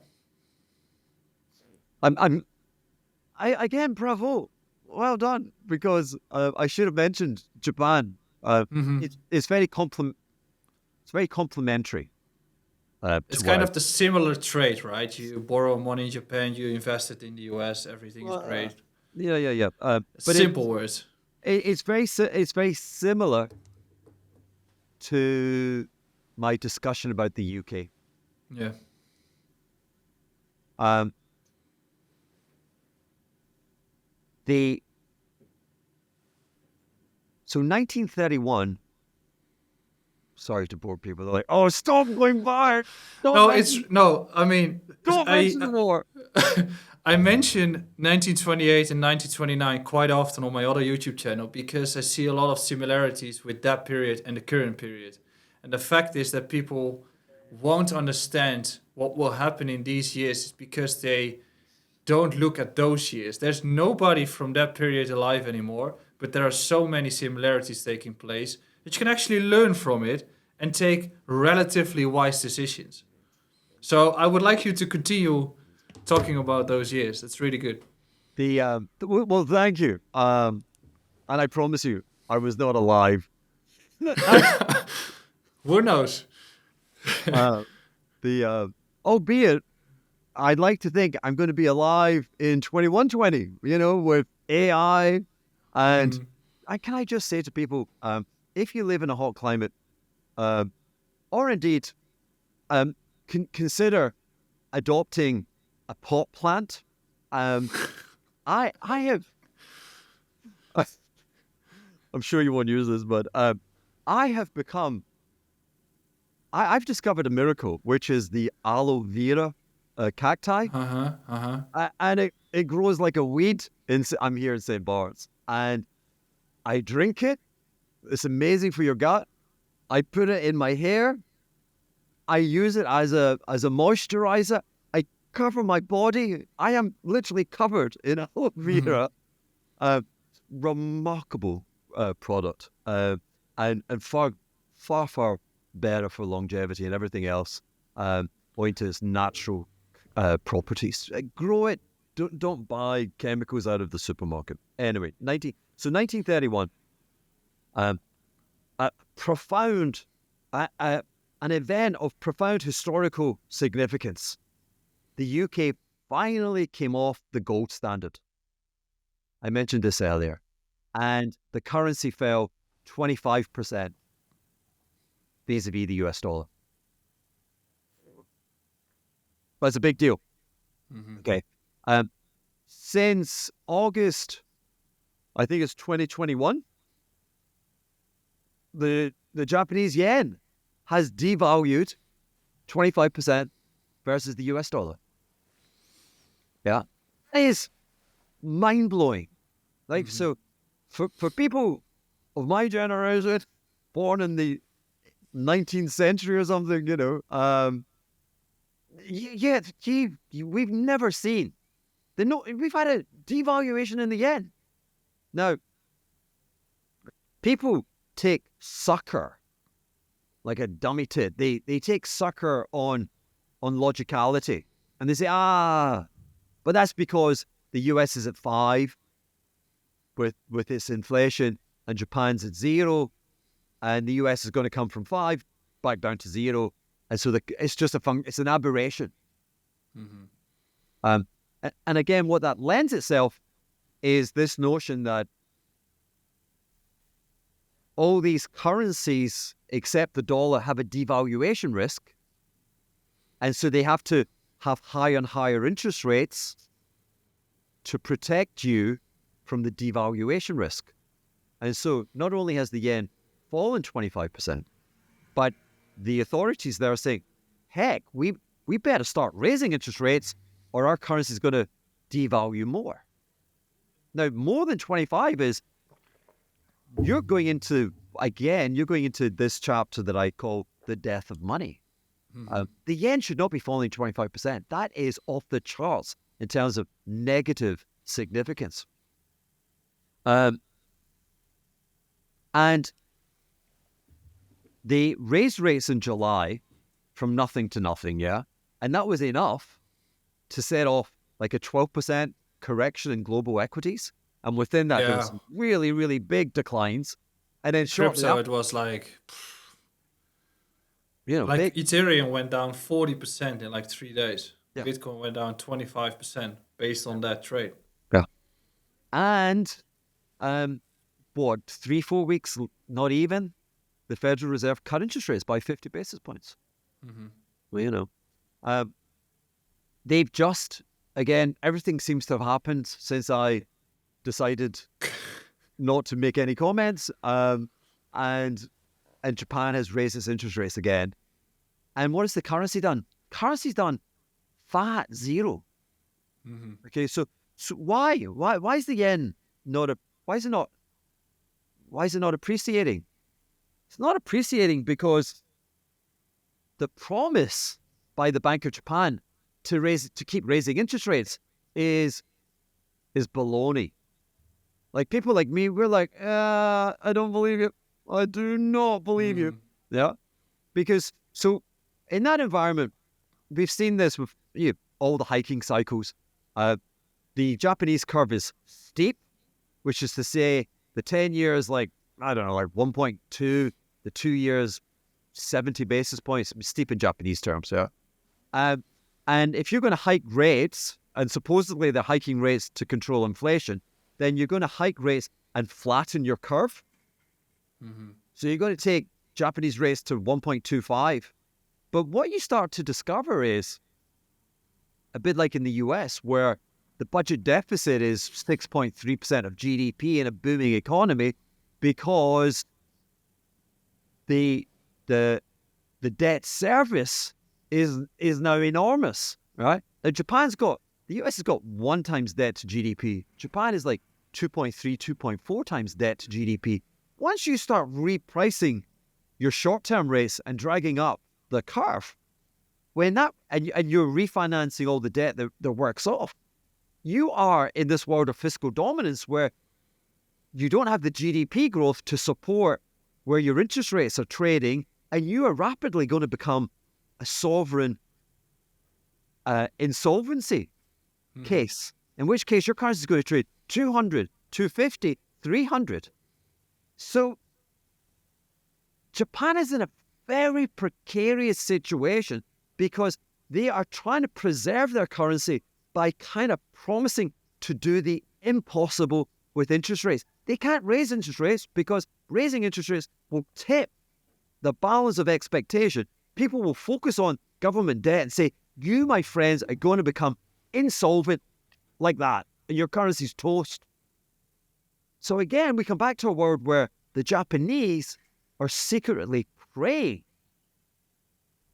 S1: Again, bravo, well done, because I should have mentioned Japan. It's very complementary.
S2: It's kind of the similar trade, right? You borrow money in Japan, you invest it in the US, everything is great.
S1: Yeah. But
S2: simple words.
S1: It's very similar to my discussion about the UK.
S2: Yeah.
S1: So 1931. Sorry to bore people. They're like, "Oh, stop going back."
S2: I mean,
S1: don't mention the war.
S2: I mention 1928 and 1929 quite often on my other YouTube channel because I see a lot of similarities with that period and the current period. And the fact is that people won't understand what will happen in these years is because they don't look at those years. There's nobody from that period alive anymore, but there are so many similarities taking place that you can actually learn from it and take relatively wise decisions. So I would like you to continue talking about those years. That's really good.
S1: Well, thank you. And I promise you, I was not alive. uh,
S2: Who knows?
S1: Albeit, I'd like to think I'm going to be alive in 2120. With AI, and
S2: Mhm.
S1: can I just say to people, if you live in a hot climate, or indeed, consider adopting a pot plant. I have. I'm sure you won't use this, but I have become. I've discovered a miracle, which is the aloe vera cacti,
S2: Uh-huh. Uh-huh.
S1: and it grows like a weed. I'm here in St. Bart's, and I drink it. It's amazing for your gut. I put it in my hair. I use it as a moisturizer. I cover my body. I am literally covered in aloe
S2: Mhm.
S1: vera. Remarkable product, and far better for longevity and everything else, owing to its natural properties. Grow it. Don't buy chemicals out of the supermarket. Anyway, 1931. A profound, an event of profound historical significance. The UK finally came off the gold standard. I mentioned this earlier. And the currency fell 25% vis-a-vis the US dollar. But it's a big deal.
S2: Mhm.
S1: Okay. Since August, I think it's 2021, the Japanese yen has devalued 25% versus the US dollar. Yeah. It is mind-blowing. Like,
S2: Mhm.
S1: so for people of my generation, born in the 19th century or something, yeah, we've never seen we've had a devaluation in the yen. Now, people take succor like a dummy tit. They take succor on logicality, and they say, but that's because the US is at 5 with its inflation, and Japan's at 0, and the US is going to come from 5 back down to 0, and so it's just it's an aberration.
S2: Mhm.
S1: Um, and again, what that lends itself is this notion that all these currencies, except the dollar, have a devaluation risk, and so they have to have higher and higher interest rates to protect you from the devaluation risk. And so not only has the yen fallen 25%, but the authorities there are saying, heck, we better start raising interest rates or our currency is going to devalue more. Now, more than 25 is, you're going into this chapter that I call the death of money.
S2: Mhm.
S1: The yen should not be falling 25%. That is off the charts in terms of negative significance. And they raised rates in July from nothing to nothing, yeah? And that was enough to set off like a 12% correction in global equities. And within that, there was
S2: Yeah.
S1: some really, really big declines. And then shortly
S2: Crypto,
S1: after,
S2: it was like
S1: big,
S2: Ethereum went down 40% in like 3 days.
S1: yeah,
S2: Bitcoin went down 25% based on that trade.
S1: yeah. And what, 3-4 weeks, not even, the Federal Reserve cut interest rates by 50 basis points.
S2: Mhm.
S1: Well, they've just, again, everything seems to have happened since I decided not to make any comments. And Japan has raised its interest rates again. And what has the currency done? Currency's done fat zero.
S2: Mhm.
S1: Okay, so why is the yen not why is it not appreciating? It's not appreciating because the promise by the Bank of Japan to keep raising interest rates is baloney. Like people like me, we're like, I don't believe you. I do not believe you. Yeah. Because so in that environment, we've seen this with all the hiking cycles. The Japanese curve is steep, which is to say the 10 years like, I don't know, like 1.2, the 2 years 70 basis points, steep in Japanese terms, yeah. And if you're going to hike rates, and supposedly they're hiking rates to control inflation, then you're going to hike rates and flatten your curve. So you're going to take Japanese rates to 1.25. But what you start to discover is a bit like in the US, where the budget deficit is 6.3% of GDP in a booming economy because the debt service is now enormous, right? Now the US has got 1 times debt to GDP. Japan is like 2.3, 2.4 times debt to GDP. Once you start repricing your short-term rates and dragging up the curve, when that and you're refinancing all the debt that works off, you are in this world of fiscal dominance where you don't have the GDP growth to support where your interest rates are trading, and you are rapidly going to become a sovereign insolvency case, in which case your currency is going to trade 200, 250, 300. So Japan is in a very precarious situation because they are trying to preserve their currency by kind of promising to do the impossible with interest rates. They can't raise interest rates because raising interest rates will tip the balance of expectation. People will focus on government debt and say, you, my friends, are going to become insolvent like that, and your currency's toast. So again, we come back to a world where the Japanese are secretly praying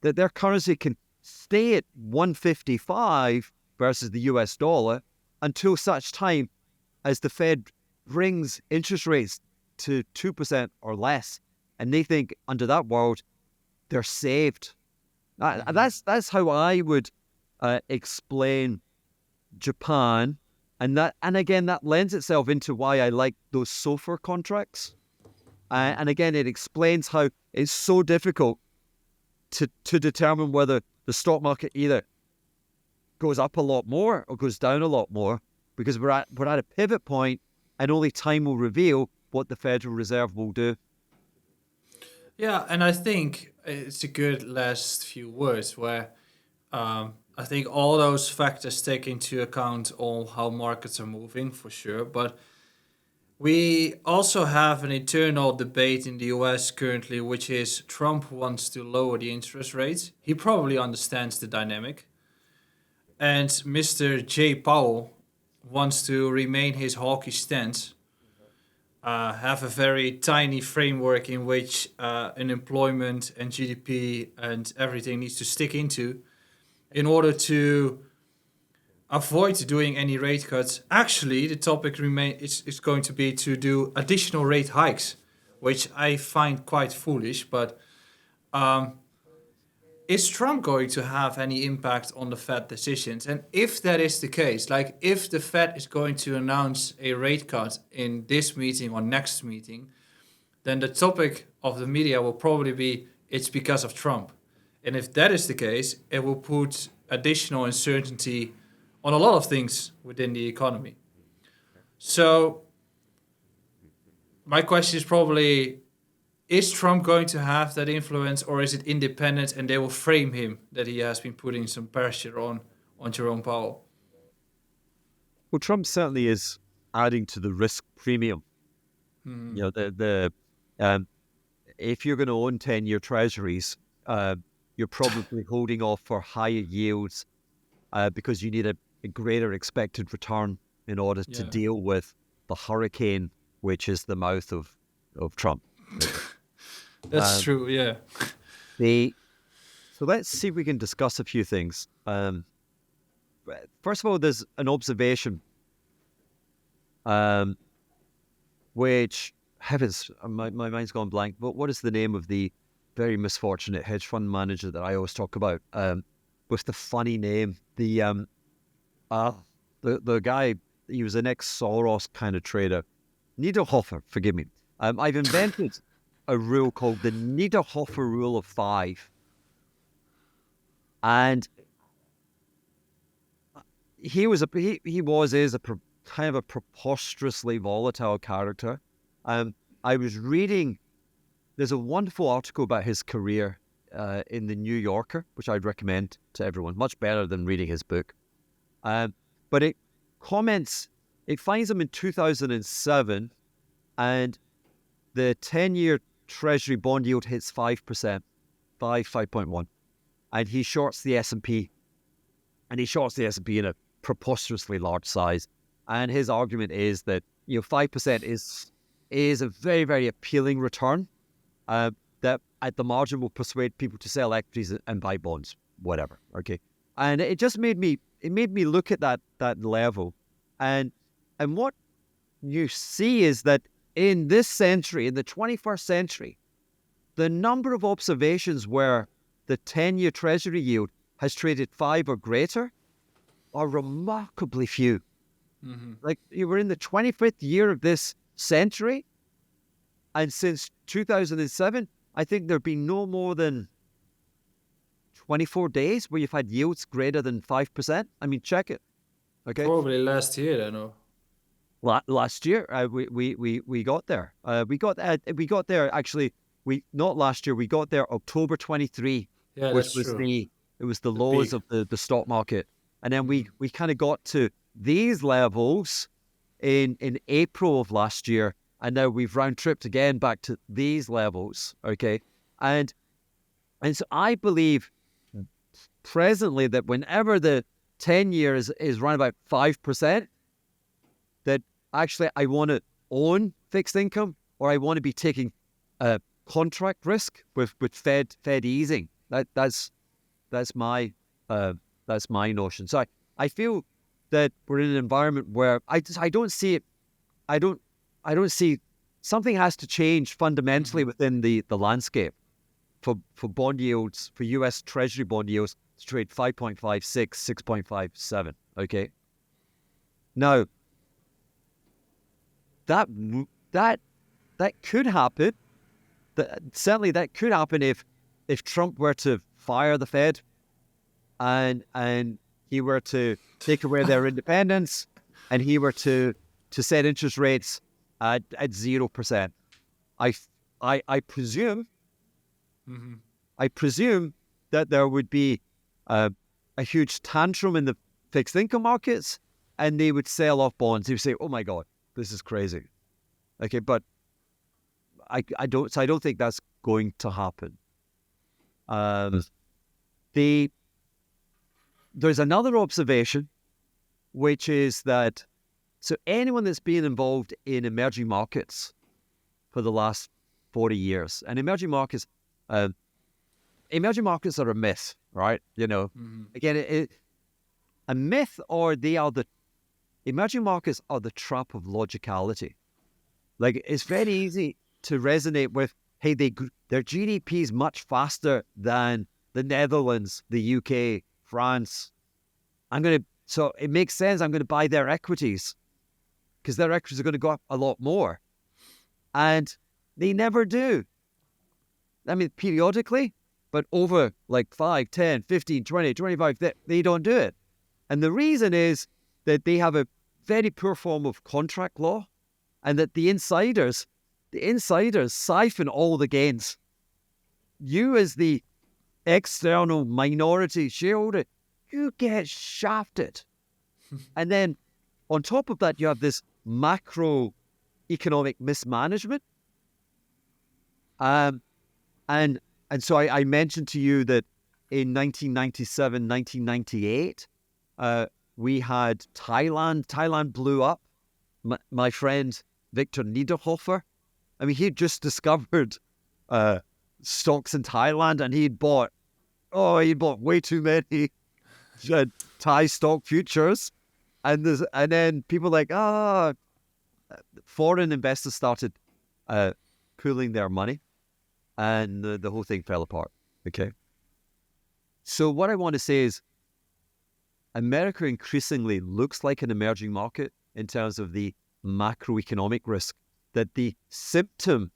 S1: that their currency can stay at 155 versus the US dollar until such time as the Fed brings interest rates to 2% or less. And they think under that world, they're saved. That's how I would explain Japan. And again, that lends itself into why I like those SOFR contracts. And again, it explains how it's so difficult to determine whether the stock market either goes up a lot more or goes down a lot more, because we're at a pivot point, and only time will reveal what the Federal Reserve will do.
S2: Yeah, and I think it's a good last few words where I think all those factors take into account on how markets are moving for sure, but we also have an internal debate in the US currently, which is Trump wants to lower the interest rates. He probably understands the dynamic. And Mr. Jay Powell wants to remain his hawkish stance, have a very tiny framework in which unemployment and GDP and everything needs to stick into in order to avoid doing any rate cuts. Actually, the topic is going to be to do additional rate hikes, which I find quite foolish. But is Trump going to have any impact on the Fed decisions? And if that is the case, like if the Fed is going to announce a rate cut in this meeting or next meeting, then the topic of the media will probably be it's because of Trump. And if that is the case, it will put additional uncertainty on a lot of things within the economy. So my question is probably, is Trump going to have that influence, or is it independent and they will frame him that he has been putting some pressure on Jerome Powell?
S1: Well, Trump certainly is adding to the risk premium. You know, if you're going to own 10-year treasuries, you're probably holding off for higher yields because you need a greater expected return in order to deal with the hurricane, which is the mouth of Trump.
S2: That's true, yeah.
S1: So let's see if we can discuss a few things. First of all, there's an observation, which, heavens, my mind's gone blank, but what is the name of the very misfortunate hedge fund manager that I always talk about, with the funny name? the guy, he was an ex-Soros kind of trader. Niederhofer, forgive me. I've invented a rule called the Niederhofer rule of 5. And he is a kind of a preposterously volatile character. I was reading, there's a wonderful article about his career in the New Yorker, which I'd recommend to everyone, much better than reading his book. But it finds him in 2007, and the 10-year Treasury bond yield hits 5%, 5.1, and he shorts the S&P, and he shorts the S&P in a preposterously large size. And his argument is that 5% is a very, very appealing return that at the margin will persuade people to sell equities and buy bonds, whatever. Okay, and it just made me look at that level, and what you see is that in this century, in the 21st century, the number of observations where the 10-year Treasury yield has traded 5 or greater are remarkably few.
S2: Mm-hmm.
S1: Like, you were in the 25th year of this century, and since 2007, I think there have been no more than 24 days where you've had yields greater than 5%. I mean, check it. Okay.
S2: Probably last year, I know.
S1: Last year, we got there. We got there actually. Not last year. We got there October 23,
S2: Yeah,
S1: which
S2: that's
S1: was
S2: true.
S1: the lows
S2: peak.
S1: of the stock market, and then we kind of got to these levels in April of last year, and now we've round tripped again back to these levels. Okay, and so I believe presently that whenever the 10 years is around about 5%, that actually I want to own fixed income, or I want to be taking contract risk with Fed easing. That's my notion. So I feel that we're in an environment where I don't see it. I don't see something has to change fundamentally within the landscape for bond yields, for US Treasury bond yields to trade 5.56, 6.57. Okay. Now, that could happen. Certainly, that could happen if Trump were to fire the Fed, and he were to take away their independence, and he were to set interest rates at 0%. I presume.
S2: Mm-hmm.
S1: I presume that there would be a huge tantrum in the fixed income markets, and they would sell off bonds. They would say, "Oh my God, this is crazy." Okay, but I don't think that's going to happen. There's another observation, which is that anyone that's been involved in emerging markets for the last 40 years, and emerging markets are a myth, right? Again, a myth, or emerging markets are the trap of logicality. Like, it's very easy to resonate with, hey, their GDP is much faster than the Netherlands, the UK, France. So it makes sense. I'm going to buy their equities because their equities are going to go up a lot more. And they never do. I mean, periodically, but over like 5, 10, 15, 20, 25, they don't do it. And the reason is that they have a very poor form of contract law, and that the insiders siphon all the gains. You, as the external minority shareholder, you get shafted. And then on top of that, you have this macroeconomic mismanagement. And so I mentioned to you that in 1997, 1998, we had Thailand. Thailand blew up. My friend Victor Niederhofer, I mean, he just discovered stocks in Thailand, and he bought way too many Thai stock futures, and then people like foreign investors started pooling their money, and the whole thing fell apart. Okay, so what I want to say is, America increasingly looks like an emerging market in terms of the macroeconomic risk, that the symptom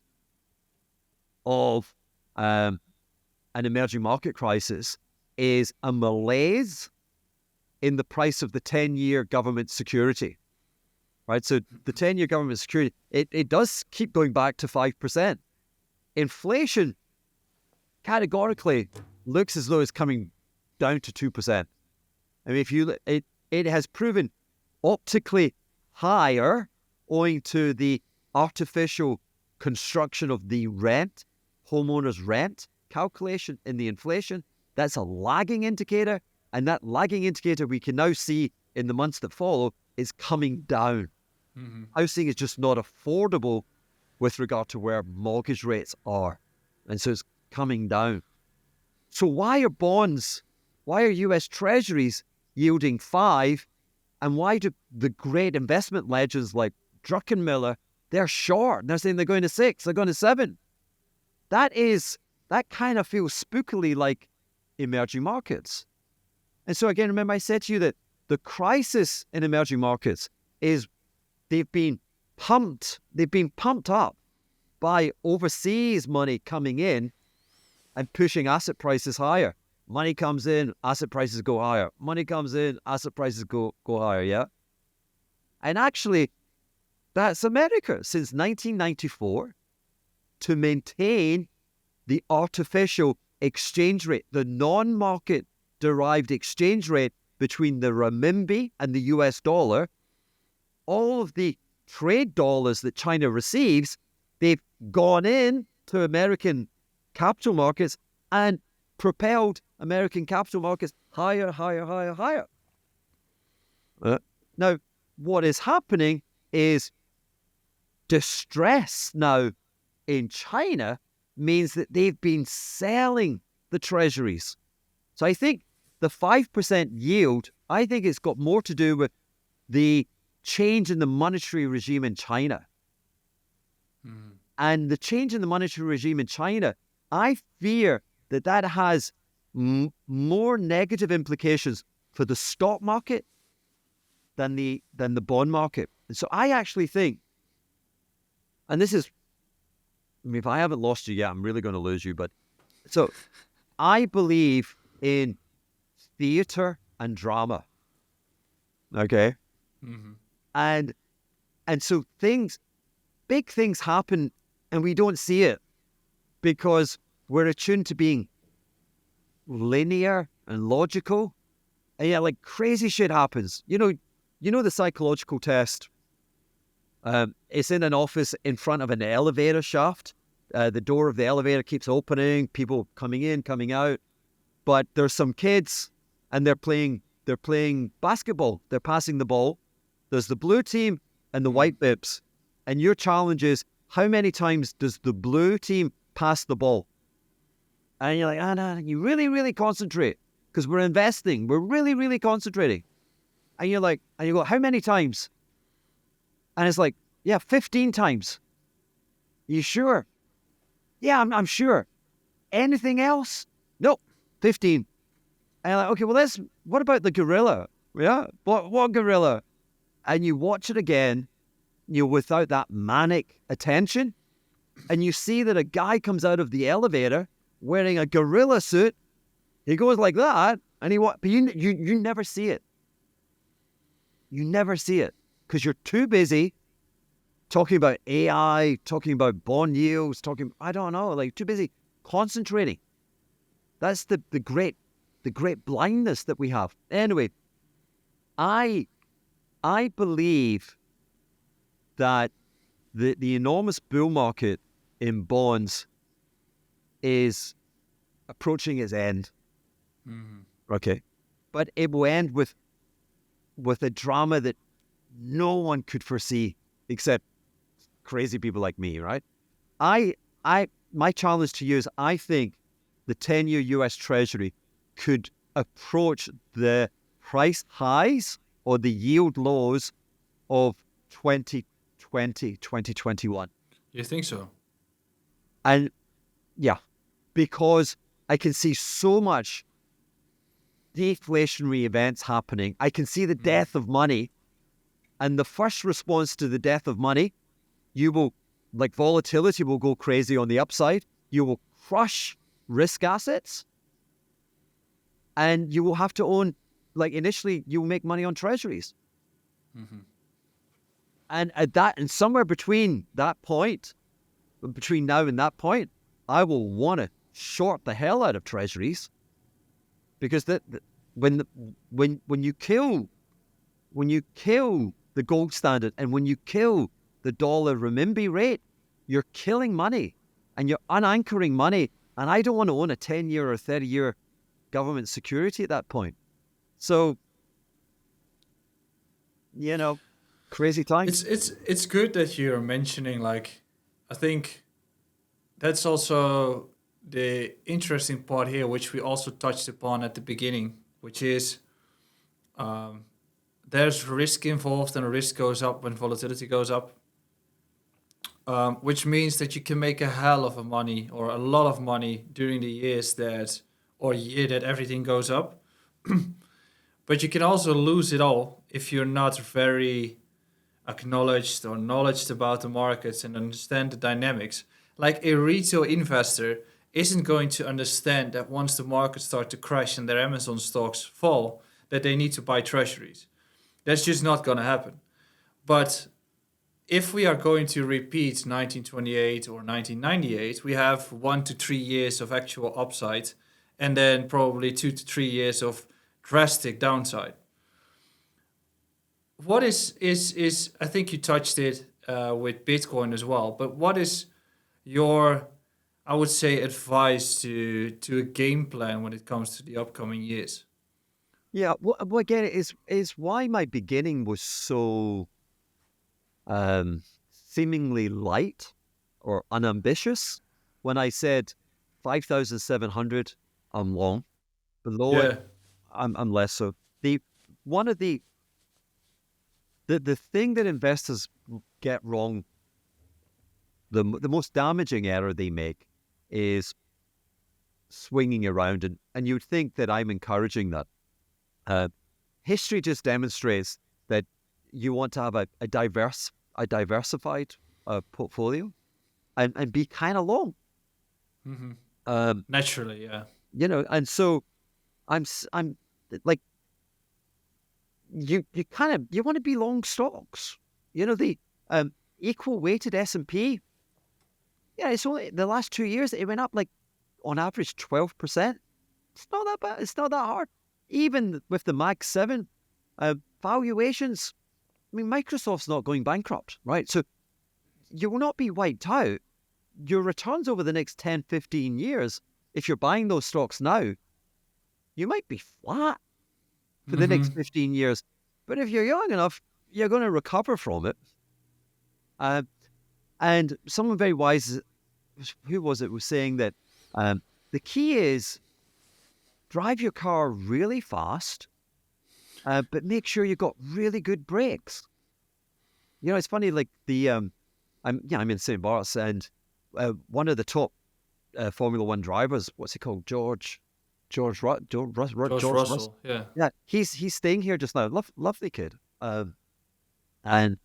S1: of an emerging market crisis is a malaise in the price of the 10-year government security, right? So the 10-year government security, it does keep going back to 5%. Inflation categorically looks as though it's coming down to 2%. I mean, if you it has proven optically higher owing to the artificial construction of the rent, homeowners' rent calculation in the inflation. That's a lagging indicator, and that lagging indicator we can now see in the months that follow is coming down.
S2: Mm-hmm.
S1: Housing is just not affordable with regard to where mortgage rates are, and so it's coming down. So why are US Treasuries yielding 5%, and why do the great investment legends like Druckenmiller, they're short? They're saying they're going to 6%, they're going to 7%. That kind of feels spookily like emerging markets. And so again, remember I said to you that the crisis in emerging markets is they've been pumped up by overseas money coming in and pushing asset prices higher. Money comes in, asset prices go higher. Money comes in, asset prices go higher, yeah? And actually, that's America since 1994 to maintain the artificial exchange rate, the non-market derived exchange rate between the renminbi and the US dollar. All of the trade dollars that China receives, they've gone in to American capital markets and propelled American capital markets higher. Now, what is happening is distress now in China means that they've been selling the treasuries. So I think the 5% yield, I think it's got more to do with the change in the monetary regime in China. Mm. And the change in the monetary regime in China, I fear that has more negative implications for the stock market than the bond market. And so I actually think, and this is, I mean, if I haven't lost you yet, I'm really going to lose you. But so I believe in theater and drama. Okay. Mm-hmm. And so big things happen and we don't see it because we're attuned to being linear and logical. And yeah, like crazy shit happens. You know the psychological test. It's in an office in front of an elevator shaft. The door of the elevator keeps opening, people coming in, coming out. But there's some kids and they're playing basketball. They're passing the ball. There's the blue team and the white bibs. And your challenge is, how many times does the blue team pass the ball? And you're like, no, you really, really concentrate because we're investing. We're really, really concentrating. And you're like, and you go, how many times? And it's like, yeah, 15 times. You sure? Yeah, I'm sure. Anything else? No, 15. And you're like, okay, well, what about the gorilla? Yeah, what gorilla? And you watch it again, without that manic attention, and you see that a guy comes out of the elevator wearing a gorilla suit. He goes like that, and but you never see it. You never see it because you're too busy talking about AI, talking about bond yields, too busy concentrating. That's the great blindness that we have. Anyway, I believe that the enormous bull market in bonds is approaching its end. Mm-hmm. Okay. But it will end with a drama that no one could foresee except crazy people like me, right? My challenge to you is I think the 10-year US Treasury could approach the price highs or the yield lows of 2020, 2021.
S2: You think so?
S1: And yeah, because I can see so much deflationary events happening. I can see the death of money. And the first response to the death of money, you will, like volatility will go crazy on the upside. You will crush risk assets. And you will have to own, like initially, you will make money on treasuries. And and somewhere between that point, between now and that point, I will want to short the hell out of treasuries, because when you kill the gold standard and when you kill the dollar renminbi rate, you're killing money and you're unanchoring money. And I don't want to own a 10-year or 30-year government security at that point. So, crazy times.
S2: It's good that you're mentioning, like, I think that's also the interesting part here, which we also touched upon at the beginning, which is there's risk involved, and risk goes up when volatility goes up, which means that you can make a hell of a money or a lot of money during the year that everything goes up. But you can also lose it all if you're not very acknowledged or knowledgeable about the markets and understand the dynamics. Like a retail investor isn't going to understand that once the markets start to crash and their Amazon stocks fall, that they need to buy treasuries. That's just not going to happen. But if we are going to repeat 1928 or 1998, we have 1 to 3 years of actual upside and then probably 2 to 3 years of drastic downside. What is I think you touched it with Bitcoin as well, but what is your, I would say, advice to a game plan when it comes to the upcoming years?
S1: Yeah, well again, is why my beginning was so seemingly light or unambitious. When I said 5,700, I'm long. Below it, I'm less so. The thing that investors get wrong, the most damaging error they make is swinging around, and you'd think that I'm encouraging that. History just demonstrates that you want to have a diversified portfolio and be kind of long.
S2: Naturally, yeah.
S1: And so I'm like, you want to be long stocks. The equal weighted S&P. Yeah, it's only the last 2 years it went up like on average 12%. It's not that bad. It's not that hard. Even with the Mag 7 valuations, I mean, Microsoft's not going bankrupt, right? So you will not be wiped out. Your returns over the next 10, 15 years, if you're buying those stocks now, you might be flat for the next 15 years. But if you're young enough, you're going to recover from it. And someone very wise, who was it, was saying that the key is drive your car really fast, but make sure you've got really good brakes. It's funny, like I'm in St. Bart's, and one of the top Formula One drivers, what's he called? George
S2: Russell.
S1: Yeah, he's staying here just now. Lovely kid, and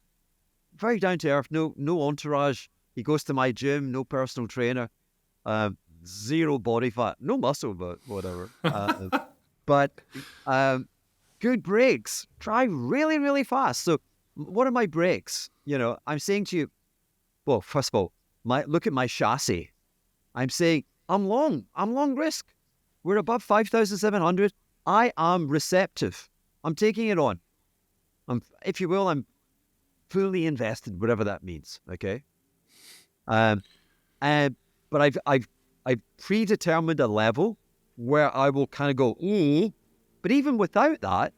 S1: very down to earth. No entourage. He goes to my gym. No personal trainer. Zero body fat. No muscle, but whatever. But good brakes. Drive really, really fast. So, what are my brakes? I'm saying to you. Well, first of all, look at my chassis. I'm saying I'm long risk. We're above 5,700. I am receptive. I'm taking it on. If you will, I'm fully invested, whatever that means. Okay. But I've predetermined a level where I will kind of go, ooh. But even without that,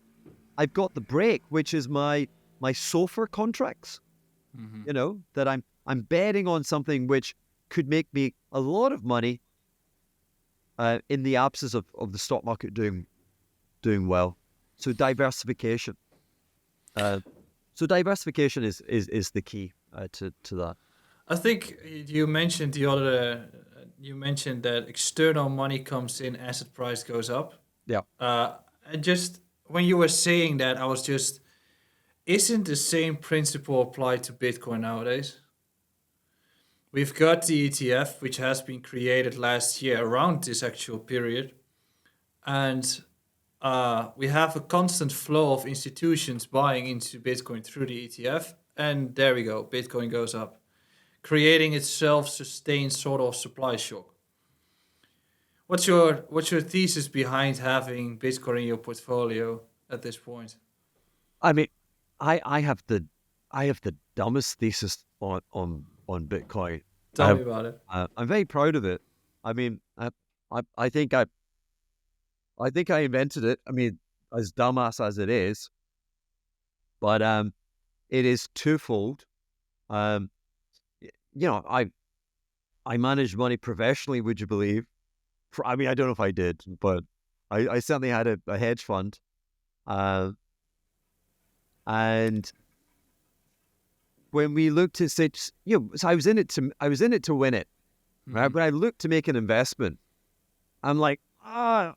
S1: I've got the break, which is my SOFR contracts. That I'm betting on something which could make me a lot of money in the absence of the stock market doing well. So diversification. So diversification is the key to that.
S2: I think you mentioned that external money comes in, asset price goes up.
S1: Yeah.
S2: And just when you were saying that, I was just, isn't the same principle applied to Bitcoin nowadays? We've got the ETF, which has been created last year around this actual period, and we have a constant flow of institutions buying into Bitcoin through the ETF, and there we go, Bitcoin goes up, creating its self-sustained sort of supply shock. What's your thesis behind having Bitcoin in your portfolio at this point?
S1: I mean, I have the dumbest thesis on Bitcoin. I
S2: Tell me
S1: have
S2: about it.
S1: I'm very proud of it. I mean, I think I invented it. I mean, as dumbass as it is, but it is twofold. Um, you know, I manage money professionally. Would you believe? I mean, I don't know if I did, but I certainly had a hedge fund, uh, and when we looked to say, so I was in it to win it. Right?
S2: Hmm.
S1: When I looked to make an investment, I'm like, I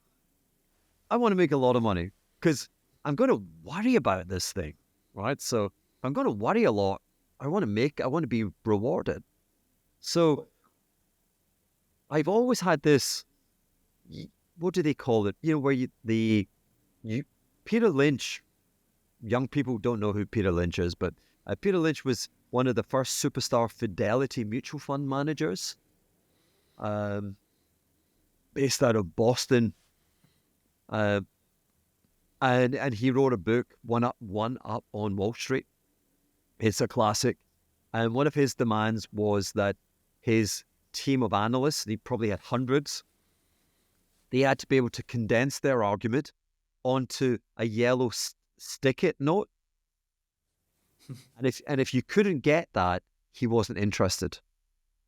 S1: want to make a lot of money because I'm going to worry about this thing, right? So if I'm going to worry a lot, I want to be rewarded. So I've always had this, what do they call it? Where you, Peter Lynch, young people don't know who Peter Lynch is, but Peter Lynch was one of the first superstar Fidelity mutual fund managers, um, based out of Boston. Uh, and he wrote a book, One Up on Wall Street. It's a classic. And one of his demands was that his team of analysts, he probably had hundreds, they had to be able to condense their argument onto a yellow stick-it note. And if you couldn't get that, he wasn't interested.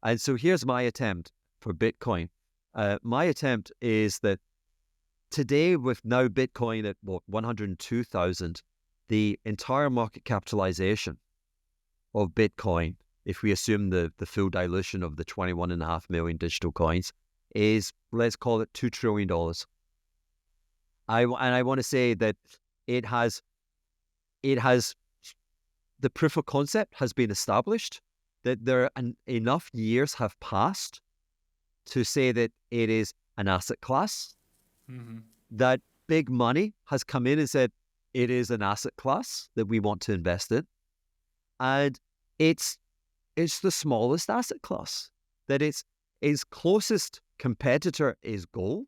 S1: And so here's my attempt for Bitcoin. My attempt is that today, with now Bitcoin at 102,000, the entire market capitalization of Bitcoin, if we assume the full dilution of the 21.5 million digital coins, is, let's call it $2 trillion. I want to say that it has the proof of concept has been established, that enough years have passed to say that it is an asset class,
S2: Hmm.
S1: that big money has come in and said it is an asset class that we want to invest in, and it's the smallest asset class. That its closest competitor is gold,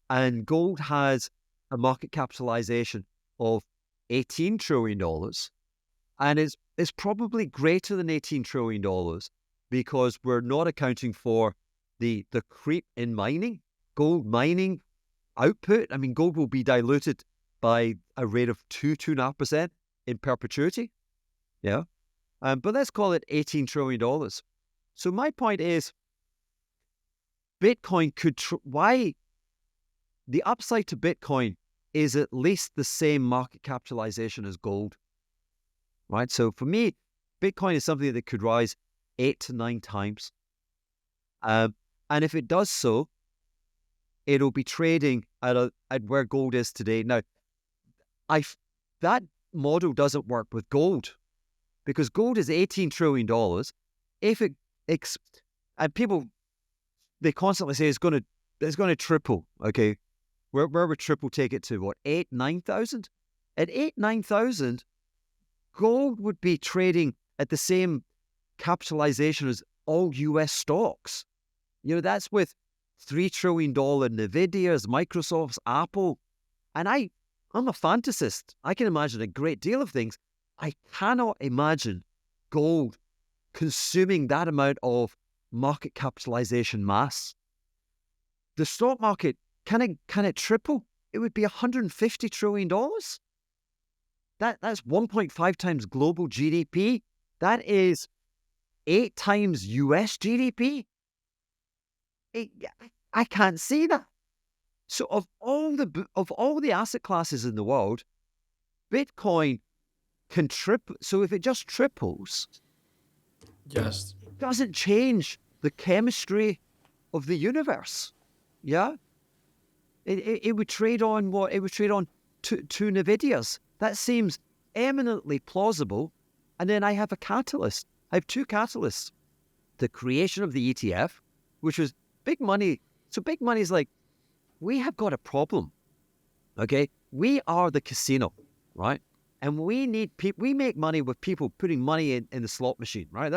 S1: and gold has a market capitalization of $18 trillion, and it's probably greater than $18 trillion because we're not accounting for the creep in mining. Gold mining output, I mean, gold will be diluted by a rate of 2.5% in perpetuity. Yeah. But let's call it $18 trillion. So my point is, Bitcoin why the upside to Bitcoin is at least the same market capitalization as gold, right? So for me, Bitcoin is something that could rise 8 to 9 times. And if it does so, it'll be trading at where gold is today. Now, that model doesn't work with gold because gold is $18 trillion. If it and people, they constantly say it's going to triple. Okay, where would triple take it to? What, 8,000-9,000? At 8,000-9,000, gold would be trading at the same capitalization as all U.S. stocks. That's with $3 trillion Nvidia's, Microsoft's, Apple. And I'm a fantasist. I can imagine a great deal of things. I cannot imagine gold consuming that amount of market capitalization mass. The stock market, can it triple? It would be $150 trillion. That's 1.5 times global GDP. That is 8 times US GDP. I can't see that. So of all the asset classes in the world, Bitcoin can triple. So if it just triples,
S2: Yes.
S1: it doesn't change the chemistry of the universe. Yeah. It would trade on what? It would trade on two NVIDIAs. That seems eminently plausible. And then I have a catalyst. I have two catalysts. The creation of the ETF, which was big money. So big money is like, we have got a problem. Okay? We are the casino, right? And we need people. We make money with people putting money in the slot machine, right?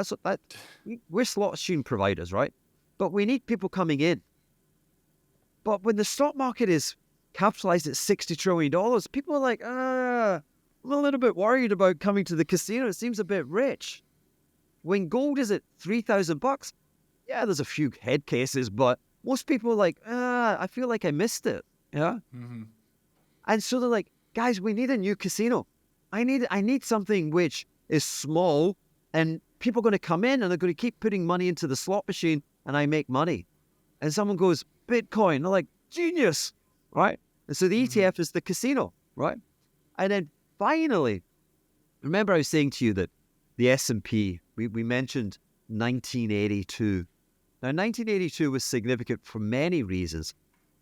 S1: We're slot machine providers, right? But we need people coming in. But when the stock market is capitalized at $60 trillion, people are like, I'm a little bit worried about coming to the casino. It seems a bit rich. When gold is at $3,000, yeah, there's a few head cases, but most people are like, I feel like I missed it. Yeah.
S2: Mm-hmm.
S1: And so they're like, guys, we need a new casino. I need something which is small and people are going to come in and they're going to keep putting money into the slot machine and I make money. And someone goes, Bitcoin. They're like, genius, right? And so the ETF is the casino, right? And then finally, remember I was saying to you that the S&P, we mentioned 1982. Now, 1982 was significant for many reasons,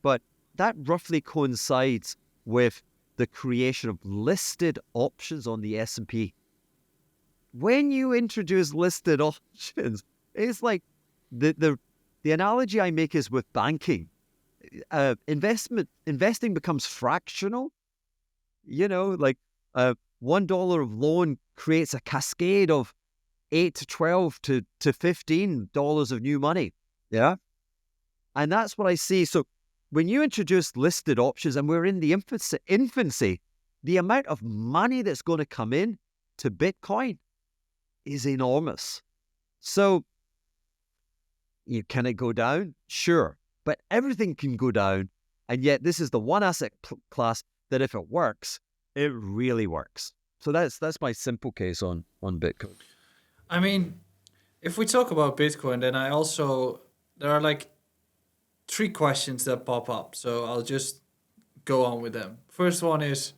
S1: but that roughly coincides with the creation of listed options on the S&P. When you introduce listed options, it's like the analogy I make is with banking. Investing becomes fractional. You know, like $1 of loan creates a cascade of 8 to 12 to $15 of new money. Yeah. And that's what I see. So when you introduce listed options, and we're in the infancy, the amount of money that's going to come in to Bitcoin is enormous. So can it go down? Sure. But everything can go down. And yet this is the one asset class that if it works, it really works. So that's my simple case on Bitcoin.
S2: I mean, if we talk about Bitcoin, then there are like 3 questions that pop up. So I'll just go on with them. First one is,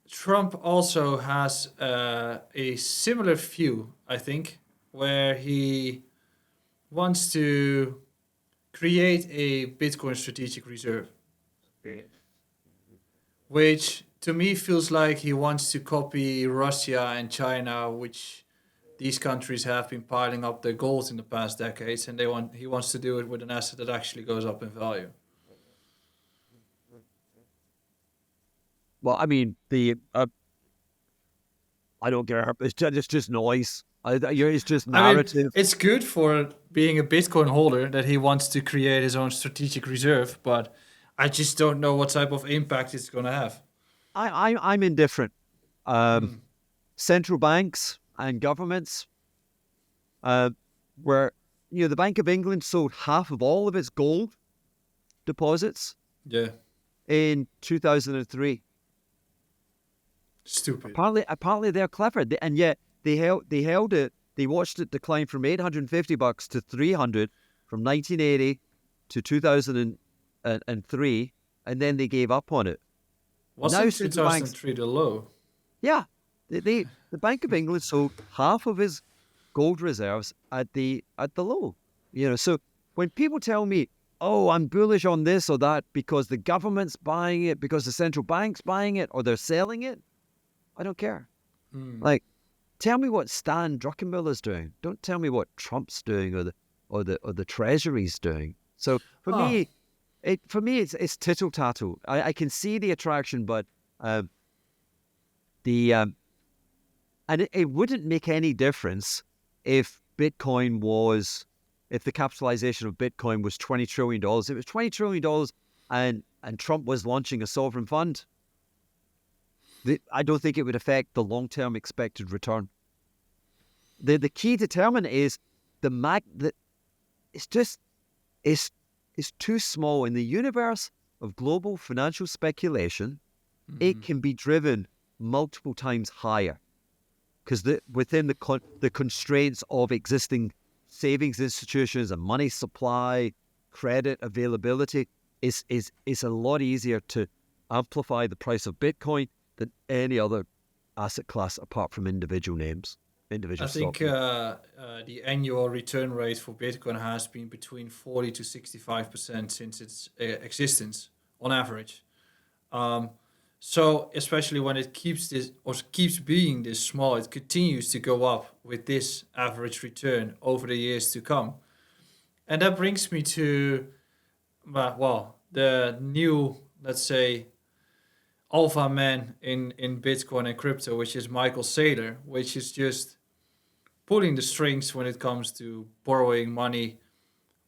S2: Trump also has a similar view, I think, where he wants to create a Bitcoin strategic reserve, which to me feels like he wants to copy Russia and China, which these countries have been piling up their gold in the past decades, and he wants to do it with an asset that actually goes up in value.
S1: Well, I mean, I don't care. It's just noise. It's just narrative.
S2: I mean, it's good for being a Bitcoin holder that he wants to create his own strategic reserve, but I just don't know what type of impact it's going to have.
S1: I'm indifferent. Central banks and governments, where the Bank of England sold half of all of its gold deposits.
S2: Yeah.
S1: In 2003.
S2: Stupid.
S1: Apparently they're clever, and yet they held it. They watched it decline from $850 to $300 from 1980 to 2003, and then they gave up on it.
S2: Wasn't 2003 the low?
S1: Yeah, the Bank of England sold half of his gold reserves at the low. So when people tell me, oh, I'm bullish on this or that because the government's buying it, because the central bank's buying it, or they're selling it, I don't care. Like, tell me what Stan Druckenmiller's doing. Don't tell me what Trump's doing or the Treasury's doing. So for me, it's tittle tattle. I can see the attraction, but and it wouldn't make any difference if the capitalization of Bitcoin was $20 trillion. If it was $20 trillion and Trump was launching a sovereign fund, I don't think it would affect the long-term expected return. The key determinant is it's too small in the universe of global financial speculation. It can be driven multiple times higher because within the constraints of existing savings institutions and money supply, credit availability, is a lot easier to amplify the price of Bitcoin than any other asset class apart from individual names. I
S2: think the annual return rate for Bitcoin has been between 40 to 65% since its existence on average. Um, so especially when it keeps this or keeps being this small, it continues to go up with this average return over the years to come. And that brings me to well, the new, let's say, alpha man in Bitcoin and crypto, which is Michael Saylor, which is just pulling the strings when it comes to borrowing money,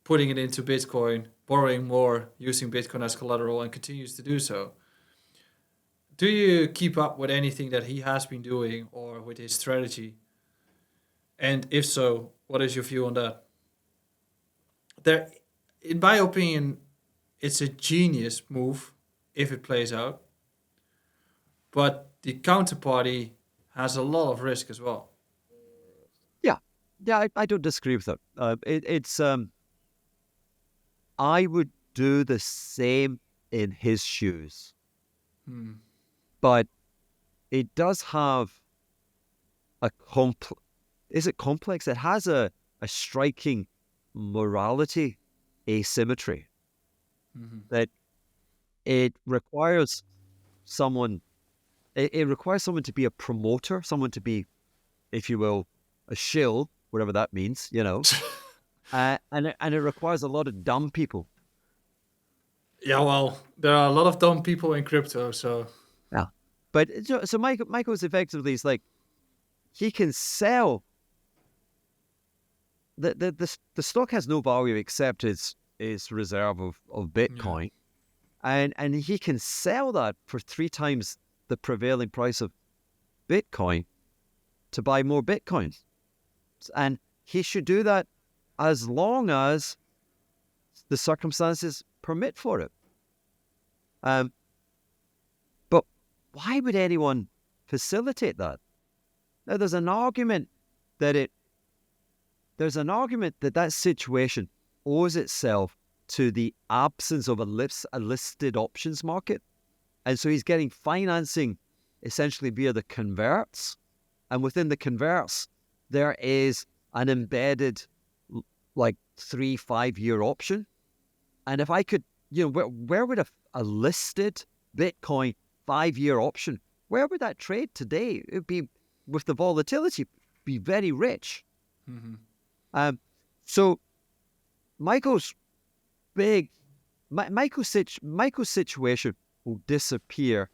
S2: putting it into Bitcoin, borrowing more, using Bitcoin as collateral, and continues to do so. Do you keep up with anything that he has been doing or with his strategy? And if so, what is your view on that? There, in my opinion, it's a genius move if it plays out, but the counterparty has a lot of risk as well.
S1: Yeah, yeah, I don't disagree with that. It's I would do the same in his shoes,
S2: Hmm.
S1: but it does have a is it complex? It has a striking morality asymmetry
S2: Mm-hmm.
S1: that it requires someone. It requires someone to be a promoter, someone to be, if you will, a shill, whatever that means, and it requires a lot of dumb people.
S2: Yeah, well, there are a lot of dumb people in crypto, so
S1: Yeah, but so Michael's effectively is like he can sell the stock has no value except its reserve of
S2: yeah.
S1: Bitcoin, and he can sell that for 3 times the prevailing price of Bitcoin to buy more Bitcoins, and he should do that as long as the circumstances permit for it. Um, but why would anyone facilitate that? Now, that it there's an argument that that situation owes itself to the absence of a listed options market. And so he's getting financing essentially via the converts. And within the converts, there is an embedded like 3-5 year option. And if I could, where would a listed Bitcoin 5 year option, where would that trade today? It would be, with the volatility, be very rich.
S2: Mm-hmm.
S1: So Michael's big, Michael's situation will disappear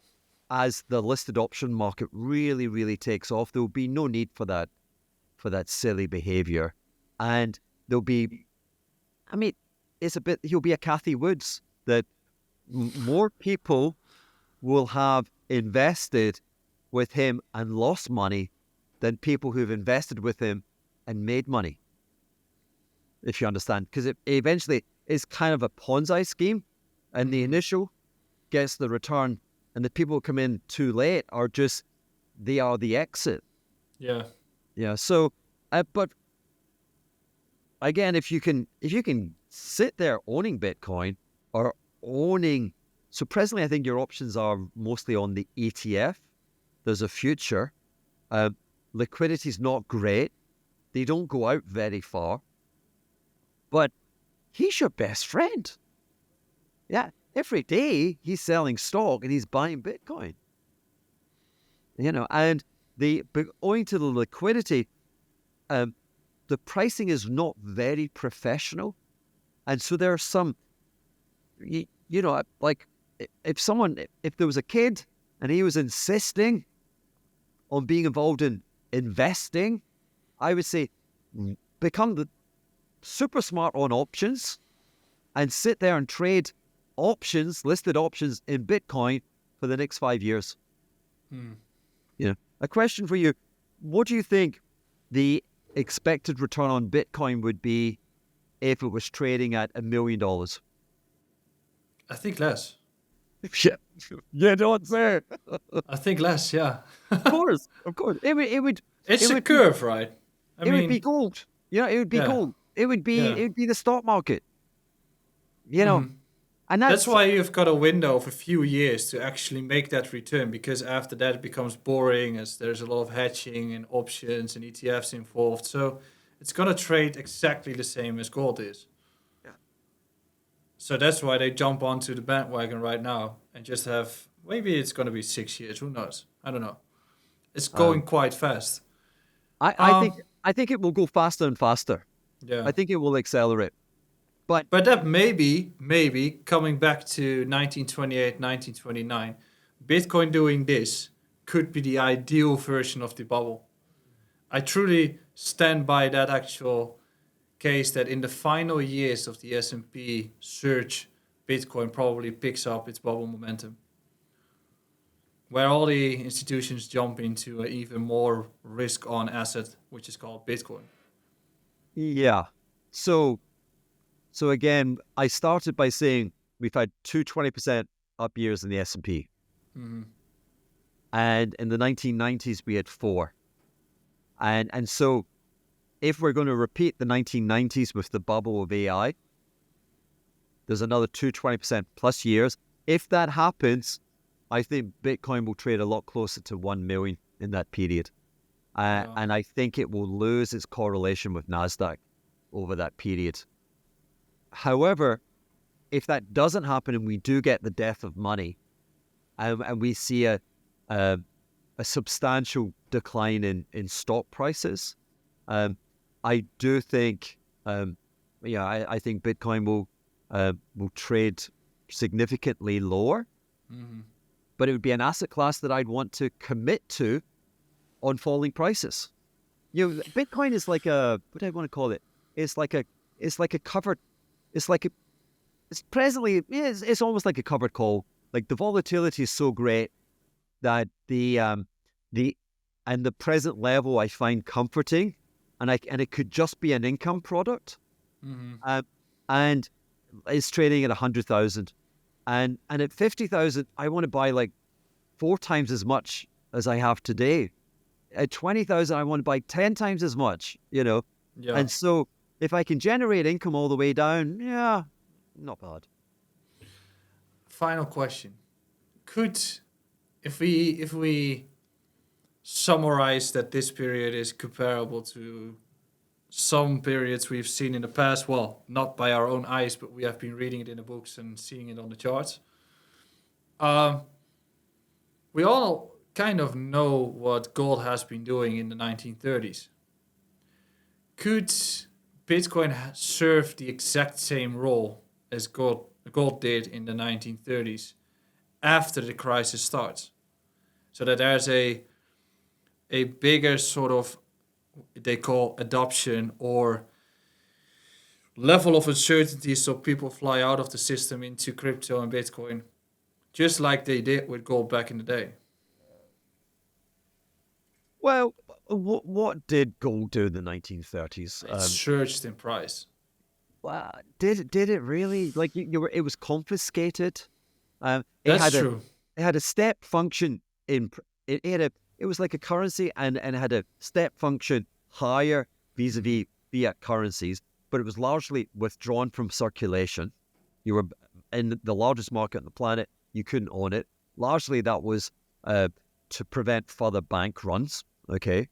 S1: as the listed option market really, really takes off. There will be no need for that silly behavior, and there'll be, I mean, he'll be a Cathy Woods that more people will have invested with him and lost money than people who've invested with him and made money, if you understand. Because it eventually is kind of a Ponzi scheme, and the initial gets the return, and the people who come in too late they are the exit.
S2: Yeah.
S1: Yeah. So, but again, if you can sit there owning Bitcoin or owning, so presently I think your options are mostly on the ETF. There's a future. Liquidity is not great. They don't go out very far. But he's your best friend. Yeah. Every day he's selling stock and he's buying Bitcoin. And but owing to the liquidity, the pricing is not very professional. And so there are some, like if there was a kid and he was insisting on being involved in investing, I would say become the super smart on options and sit there and trade listed options in Bitcoin for the next 5 years. A question for you. What do you think the expected return on Bitcoin would be if it was trading at $1 million?
S2: I think less.
S1: Yeah, you don't say.
S2: I think less, yeah.
S1: Of course.
S2: It's
S1: It
S2: a
S1: would be.
S2: curve, right?
S1: It would be gold. It would be
S2: yeah,
S1: gold. It would
S2: yeah.
S1: be the stock market.
S2: hmm
S1: And
S2: That's
S1: that's
S2: why you've got a window of a few years to actually make that return, because after that it becomes boring as there's a lot of hedging and options and ETFs involved. So it's going to trade exactly the same as gold is.
S1: Yeah.
S2: So that's why they jump onto the bandwagon right now and just have, maybe it's going to be 6 years. Who knows? I don't know. It's going
S1: Um,
S2: quite fast.
S1: I, I
S2: Um,
S1: think I think it will go faster and faster.
S2: yeah.
S1: I think it will accelerate. But
S2: But that maybe coming back to 1928, 1929, Bitcoin doing this could be the ideal version of the bubble. I truly stand by that actual case that in the final years of the S&P surge, Bitcoin probably picks up its bubble momentum, where all the institutions jump into an even more risk-on asset, which is called Bitcoin.
S1: yeah. So so again, I started by saying we've had two 20% up years in the S&P.
S2: Mm-hmm.
S1: And in the 1990s, we had four. And so if we're going to repeat the 1990s with the bubble of AI, there's another two 20% plus years. If that happens, I think Bitcoin will trade a lot closer to 1 million in that period.
S2: Yeah.
S1: And I think it will lose its correlation with NASDAQ over that period. However, if that doesn't happen and we do get the death of money, and we see a substantial decline in stock prices, I do think, I think Bitcoin will trade significantly lower,
S2: Mm-hmm.
S1: but it would be an asset class that I'd want to commit to on falling prices. Bitcoin is like what do I want to call it? It's like a, it's like a covered, it's like a, it's presently, it's almost like a covered call. Like the volatility is so great that the and the present level I find comforting, and it could just be an income product,
S2: Mm-hmm.
S1: and it's trading at 100,000, and at 50,000 I want to buy like 4 times as much as I have today. At 20,000 I want to buy 10 times as much,
S2: Yeah.
S1: and so if I can generate income all the way down, yeah, not bad.
S2: Final question. Could, if we summarize that this period is comparable to some periods we've seen in the past, well, not by our own eyes, but we have been reading it in the books and seeing it on the charts. Um, we all kind of know what gold has been doing in the 1930s. Could Bitcoin serve the exact same role as gold did in the 1930s after the crisis starts? So that there's a bigger sort of, they call adoption or level of uncertainty, so people fly out of the system into crypto and Bitcoin, just like they did with gold back in the day.
S1: Well, what did gold do in the 1930s?
S2: It surged in price.
S1: Well, did it really? Like you were, it was confiscated. It
S2: That's
S1: had
S2: true.
S1: a step function it was like a currency, and it had a step function higher vis-a-vis fiat currencies, but it was largely withdrawn from circulation. You were in the largest market on the planet. You couldn't own it. Largely that was to prevent further bank runs. Okay.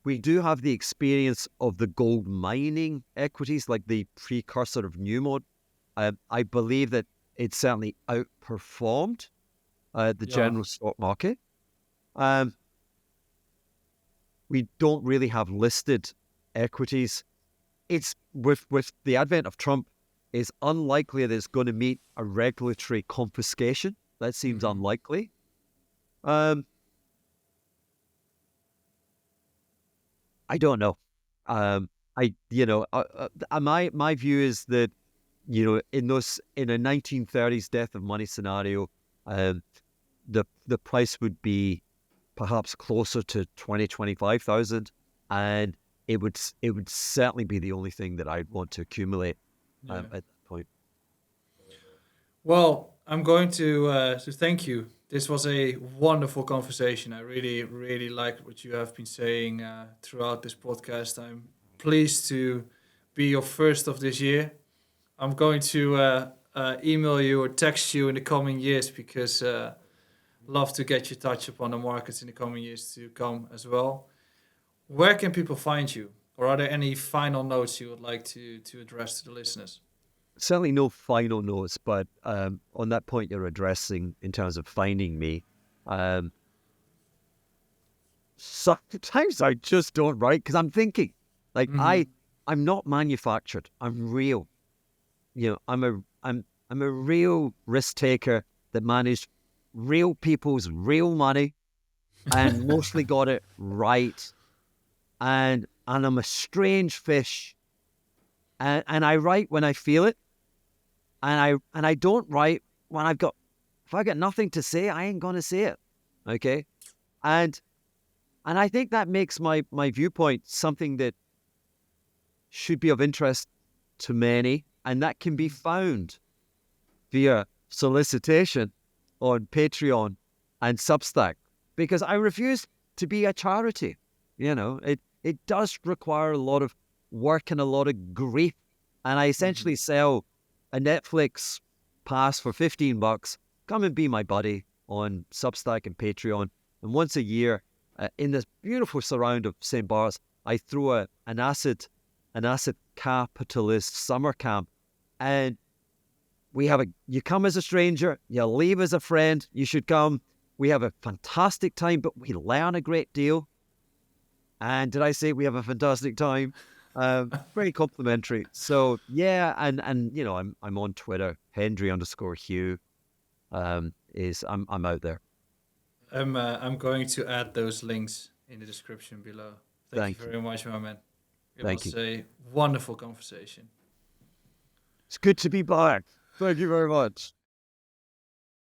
S1: We do have the experience of the gold mining equities, like the precursor of new mode. I believe that it certainly outperformed the
S2: Yeah.
S1: general stock market. Um, we don't really have listed equities. It's with the advent of Trump, it's unlikely that it's going to meet a regulatory confiscation. That seems
S2: Mm-hmm.
S1: unlikely. Um, I don't know. I my view is that in a 1930s death of money scenario, um, the price would be perhaps closer to 25,000, and it would certainly be the only thing that I'd want to accumulate
S2: Yeah.
S1: at that point.
S2: Well, I'm going to thank you. This was a wonderful conversation. I really, really like what you have been saying throughout this podcast. I'm pleased to be your first of this year. I'm going to email you or text you in the coming years because love to get your touch upon the markets in the coming years to come as well. Where can people find you? Or are there any final notes you would like to address to the listeners?
S1: Certainly no final notes, but on that point you're addressing in terms of finding me, sometimes I just don't write because I'm thinking. Like
S2: Mm-hmm.
S1: I'm not manufactured. I'm real. I'm a real risk taker that managed real people's real money and mostly got it right. And I'm a strange fish. And I write when I feel it. And I don't write when if I got nothing to say, I ain't gonna say it. Okay. And and I think that makes my viewpoint something that should be of interest to many, and that can be found via solicitation on Patreon and Substack, because I refuse to be a charity. It does require a lot of work and a lot of grief. And I
S2: Mm-hmm.
S1: essentially sell a Netflix pass for $15. Come and be my buddy on Substack and Patreon. And once a year, in this beautiful surround of St. Bart's, I throw an acid capitalist summer camp. And you come as a stranger, you leave as a friend. You should come. We have a fantastic time, but we learn a great deal. And did I say we have a fantastic time? Very complimentary. So yeah, and I'm on Twitter, Hendry_Hugh. I'm out there.
S2: I'm going to add those links in the description below. Thank you
S1: Thank you.
S2: very much, my man. It
S1: Thank
S2: was
S1: you.
S2: a wonderful conversation.
S1: It's good to be back. Thank you very much.